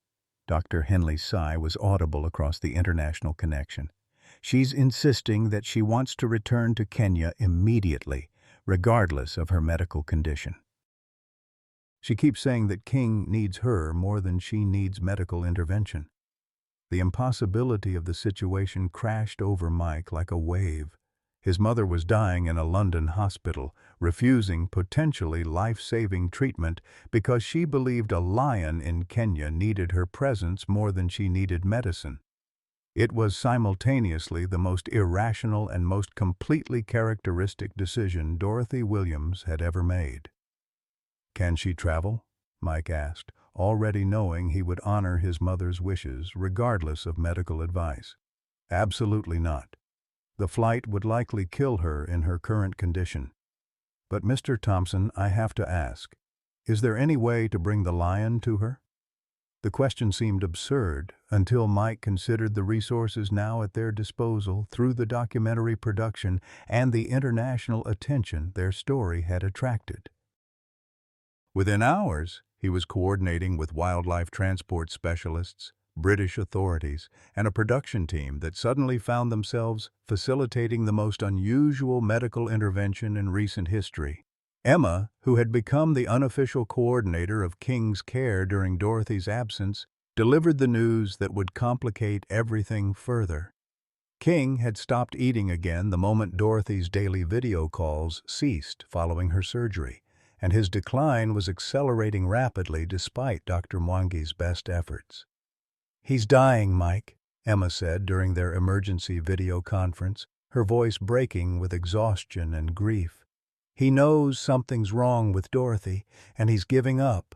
Dr. Henley's sigh was audible across the international connection. "She's insisting that she wants to return to Kenya immediately, regardless of her medical condition. She keeps saying that King needs her more than she needs medical intervention." The impossibility of the situation crashed over Mike like a wave. His mother was dying in a London hospital, refusing potentially life-saving treatment because she believed a lion in Kenya needed her presence more than she needed medicine. It was simultaneously the most irrational and most completely characteristic decision Dorothy Williams had ever made. "Can she travel?" Mike asked, already knowing he would honor his mother's wishes regardless of medical advice. "Absolutely not. The flight would likely kill her in her current condition. But Mr. Thompson, I have to ask, is there any way to bring the lion to her?" The question seemed absurd until Mike considered the resources now at their disposal through the documentary production and the international attention their story had attracted. Within hours, he was coordinating with wildlife transport specialists, British authorities, and a production team that suddenly found themselves facilitating the most unusual medical intervention in recent history. Emma, who had become the unofficial coordinator of King's care during Dorothy's absence, delivered the news that would complicate everything further. King had stopped eating again the moment Dorothy's daily video calls ceased following her surgery, and his decline was accelerating rapidly despite Dr. Mwangi's best efforts. "He's dying, Mike," Emma said during their emergency video conference, her voice breaking with exhaustion and grief. "He knows something's wrong with Dorothy, and he's giving up."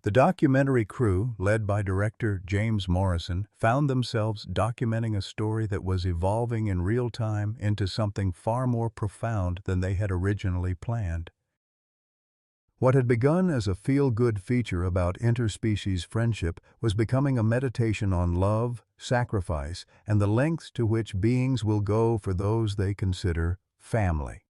The documentary crew, led by director James Morrison, found themselves documenting a story that was evolving in real time into something far more profound than they had originally planned. What had begun as a feel-good feature about interspecies friendship was becoming a meditation on love, sacrifice, and the lengths to which beings will go for those they consider family.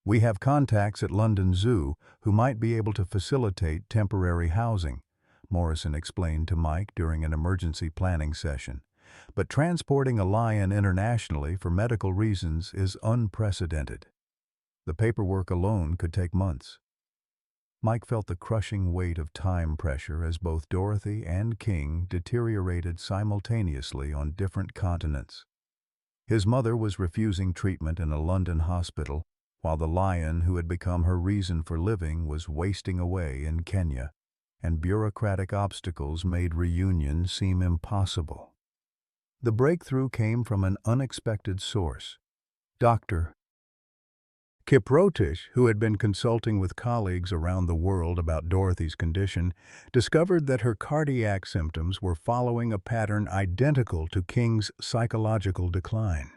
"We have contacts at London Zoo who might be able to facilitate temporary housing," Morrison explained to Mike during an emergency planning session. "But transporting a lion internationally for medical reasons is unprecedented. The paperwork alone could take months." Mike felt the crushing weight of time pressure as both Dorothy and King deteriorated simultaneously on different continents. His mother was refusing treatment in a London hospital, while the lion who had become her reason for living was wasting away in Kenya, and bureaucratic obstacles made reunion seem impossible. The breakthrough came from an unexpected source. Dr. Kiprotich, who had been consulting with colleagues around the world about Dorothy's condition, discovered that her cardiac symptoms were following a pattern identical to King's psychological decline.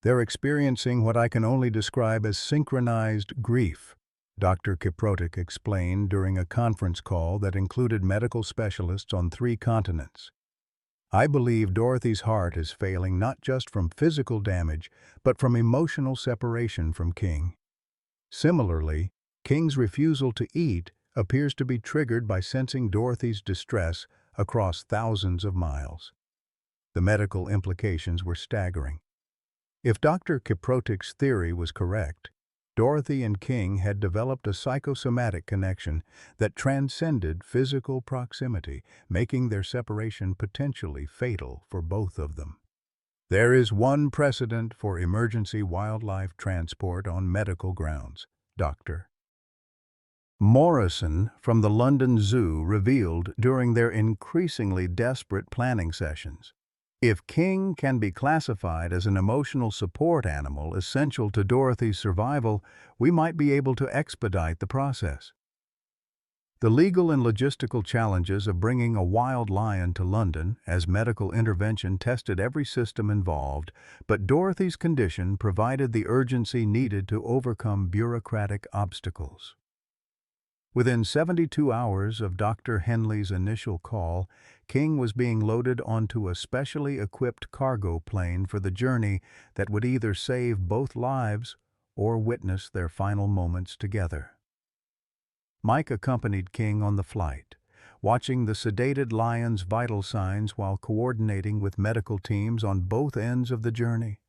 They're experiencing what I can only describe as synchronized grief, Dr. Kiprotich explained during a conference call that included medical specialists on 3 continents. I believe Dorothy's heart is failing not just from physical damage, but from emotional separation from King. Similarly, King's refusal to eat appears to be triggered by sensing Dorothy's distress across thousands of miles. The medical implications were staggering. If Dr. Kiprotich's theory was correct, Dorothy and King had developed a psychosomatic connection that transcended physical proximity, making their separation potentially fatal for both of them. There is one precedent for emergency wildlife transport on medical grounds, Dr. Morrison from the London Zoo revealed during their increasingly desperate planning sessions. If King can be classified as an emotional support animal essential to Dorothy's survival, we might be able to expedite the process. The legal and logistical challenges of bringing a wild lion to London as medical intervention tested every system involved, but Dorothy's condition provided the urgency needed to overcome bureaucratic obstacles. Within 72 hours of Dr. Henley's initial call, King was being loaded onto a specially equipped cargo plane for the journey that would either save both lives or witness their final moments together. Mike accompanied King on the flight, watching the sedated lion's vital signs while coordinating with medical teams on both ends of the journey.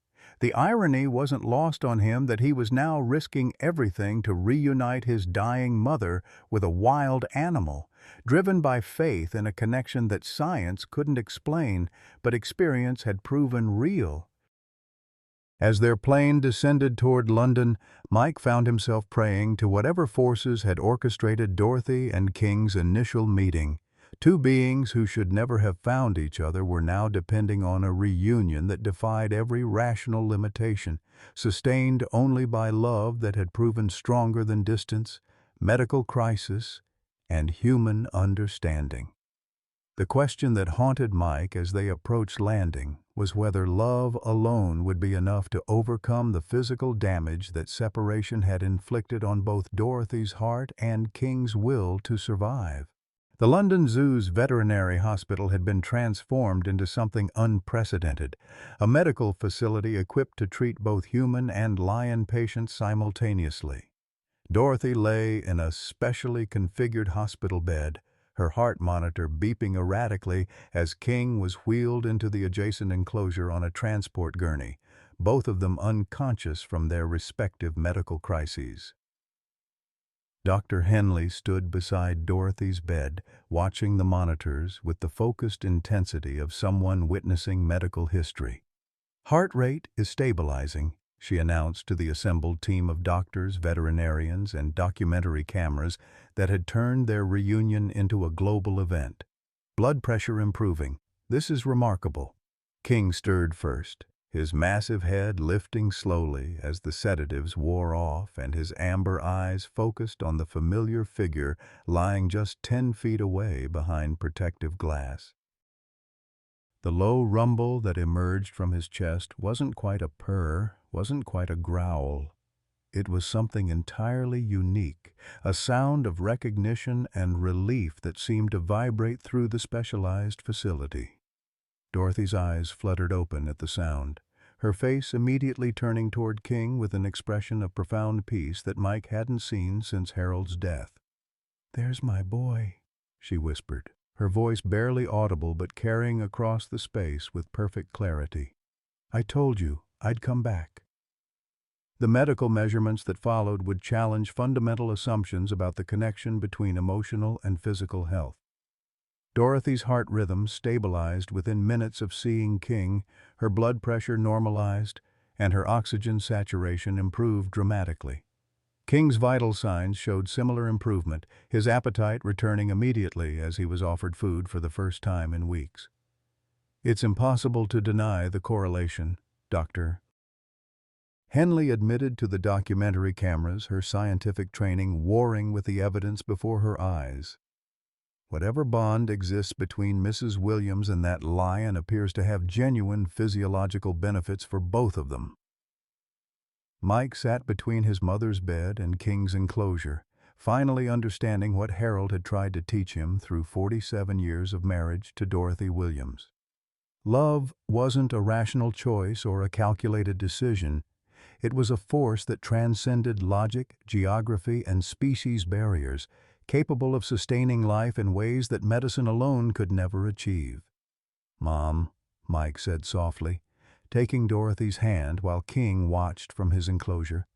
The irony wasn't lost on him that he was now risking everything to reunite his dying mother with a wild animal, driven by faith in a connection that science couldn't explain, but experience had proven real. As their plane descended toward London, Mike found himself praying to whatever forces had orchestrated Dorothy and King's initial meeting. 2 beings who should never have found each other were now depending on a reunion that defied every rational limitation, sustained only by love that had proven stronger than distance, medical crisis, and human understanding. The question that haunted Mike as they approached landing was whether love alone would be enough to overcome the physical damage that separation had inflicted on both Dorothy's heart and King's will to survive. The London Zoo's veterinary hospital had been transformed into something unprecedented, a medical facility equipped to treat both human and lion patients simultaneously. Dorothy lay in a specially configured hospital bed, her heart monitor beeping erratically as King was wheeled into the adjacent enclosure on a transport gurney, both of them unconscious from their respective medical crises. Dr. Henley stood beside Dorothy's bed, watching the monitors with the focused intensity of someone witnessing medical history. "Heart rate is stabilizing," she announced to the assembled team of doctors, veterinarians, and documentary cameras that had turned their reunion into a global event. "Blood pressure improving. This is remarkable." King stirred first, his massive head lifting slowly as the sedatives wore off and his amber eyes focused on the familiar figure lying just 10 feet away behind protective glass. The low rumble that emerged from his chest wasn't quite a purr, wasn't quite a growl. It was something entirely unique, a sound of recognition and relief that seemed to vibrate through the specialized facility. Dorothy's eyes fluttered open at the sound, her face immediately turning toward King with an expression of profound peace that Mike hadn't seen since Harold's death. "There's my boy," she whispered, her voice barely audible but carrying across the space with perfect clarity. "I told you I'd come back." The medical measurements that followed would challenge fundamental assumptions about the connection between emotional and physical health. Dorothy's heart rhythm stabilized within minutes of seeing King, her blood pressure normalized, and her oxygen saturation improved dramatically. King's vital signs showed similar improvement, his appetite returning immediately as he was offered food for the first time in weeks. It's impossible to deny the correlation, Dr. Henley admitted to the documentary cameras, her scientific training warring with the evidence before her eyes. Whatever bond exists between Mrs. Williams and that lion appears to have genuine physiological benefits for both of them. Mike sat between his mother's bed and King's enclosure, finally understanding what Harold had tried to teach him through 47 years of marriage to Dorothy Williams. Love wasn't a rational choice or a calculated decision. It was a force that transcended logic, geography, and species barriers, capable of sustaining life in ways that medicine alone could never achieve. "Mom," Mike said softly, taking Dorothy's hand while King watched from his enclosure,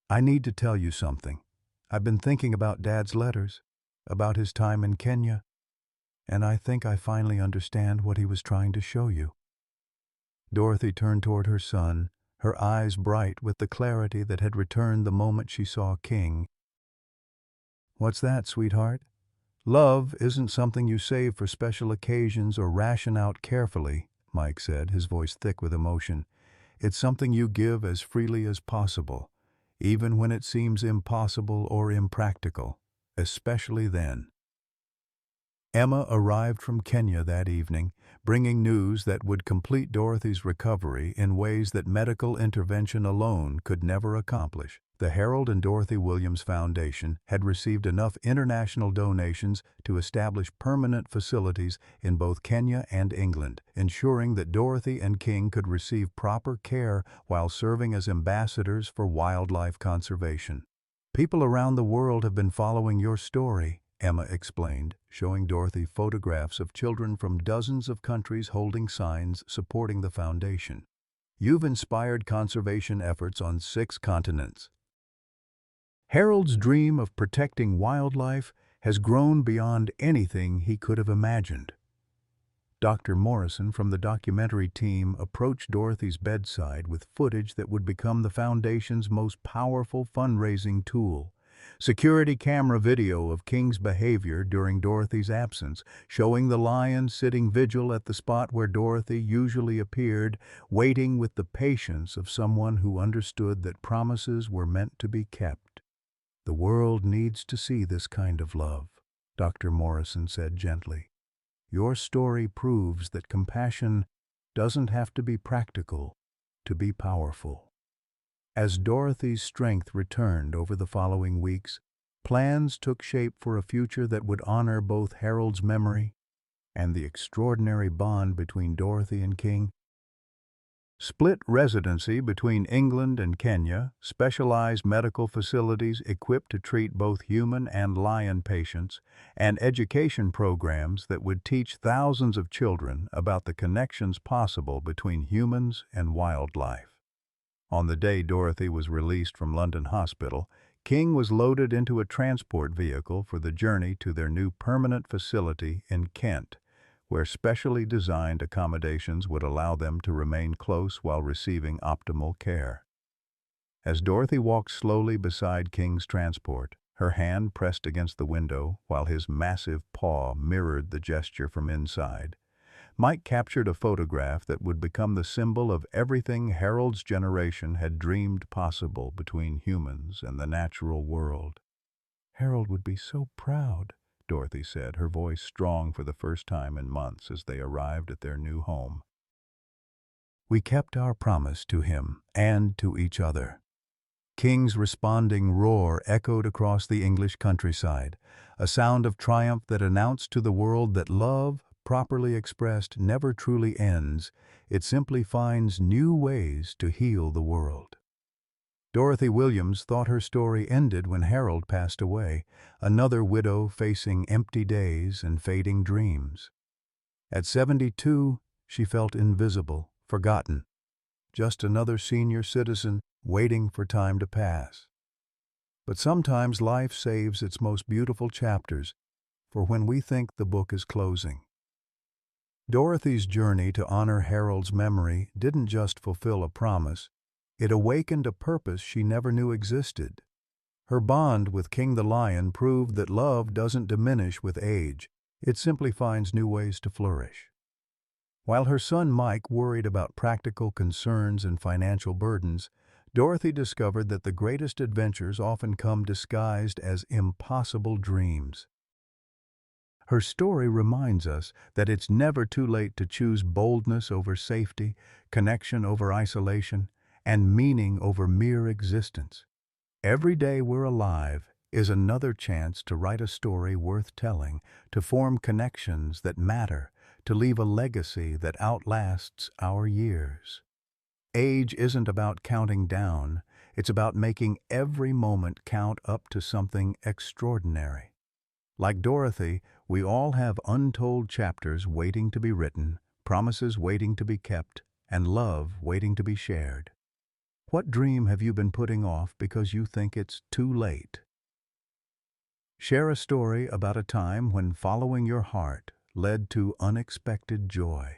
"I need to tell you something. I've been thinking about Dad's letters, about his time in Kenya, and I think I finally understand what he was trying to show you." Dorothy turned toward her son, her eyes bright with the clarity that had returned the moment she saw King. "What's that, sweetheart?" "Love isn't something you save for special occasions or ration out carefully," Mike said, his voice thick with emotion. "It's something you give as freely as possible, even when it seems impossible or impractical, especially then." Emma arrived from Kenya that evening, bringing news that would complete Dorothy's recovery in ways that medical intervention alone could never accomplish. The Harold and Dorothy Williams Foundation had received enough international donations to establish permanent facilities in both Kenya and England, ensuring that Dorothy and King could receive proper care while serving as ambassadors for wildlife conservation. "People around the world have been following your story," Emma explained, showing Dorothy photographs of children from dozens of countries holding signs supporting the foundation. "You've inspired conservation efforts on 6 continents." Harold's dream of protecting wildlife has grown beyond anything he could have imagined. Dr. Morrison from the documentary team approached Dorothy's bedside with footage that would become the Foundation's most powerful fundraising tool. Security camera video of King's behavior during Dorothy's absence, showing the lion sitting vigil at the spot where Dorothy usually appeared, waiting with the patience of someone who understood that promises were meant to be kept. "The world needs to see this kind of love," Dr. Morrison said gently. "Your story proves that compassion doesn't have to be practical to be powerful." As Dorothy's strength returned over the following weeks, plans took shape for a future that would honor both Harold's memory and the extraordinary bond between Dorothy and King. Split residency between England and Kenya, specialized medical facilities equipped to treat both human and lion patients, and education programs that would teach thousands of children about the connections possible between humans and wildlife. On the day Dorothy was released from London Hospital, King was loaded into a transport vehicle for the journey to their new permanent facility in Kent, where specially designed accommodations would allow them to remain close while receiving optimal care. As Dorothy walked slowly beside King's transport, her hand pressed against the window while his massive paw mirrored the gesture from inside, Mike captured a photograph that would become the symbol of everything Harold's generation had dreamed possible between humans and the natural world. "Harold would be so proud," Dorothy said, her voice strong for the first time in months as they arrived at their new home. "We kept our promise to him and to each other." King's responding roar echoed across the English countryside, a sound of triumph that announced to the world that love, properly expressed, never truly ends. It simply finds new ways to heal the world. Dorothy Williams thought her story ended when Harold passed away, another widow facing empty days and fading dreams. At 72, she felt invisible, forgotten. just another senior citizen waiting for time to pass. But sometimes life saves its most beautiful chapters for when we think the book is closing. Dorothy's journey to honor Harold's memory didn't just fulfill a promise, it awakened a purpose she never knew existed. Her bond with King the Lion proved that love doesn't diminish with age, it simply finds new ways to flourish. While her son Mike worried about practical concerns and financial burdens, Dorothy discovered that the greatest adventures often come disguised as impossible dreams. Her story reminds us that it's never too late to choose boldness over safety, connection over isolation, and meaning over mere existence. Every day we're alive is another chance to write a story worth telling, to form connections that matter, to leave a legacy that outlasts our years. Age isn't about counting down, it's about making every moment count up to something extraordinary. Like Dorothy, we all have untold chapters waiting to be written, promises waiting to be kept, and love waiting to be shared. What dream have you been putting off because you think it's too late? Share a story about a time when following your heart led to unexpected joy.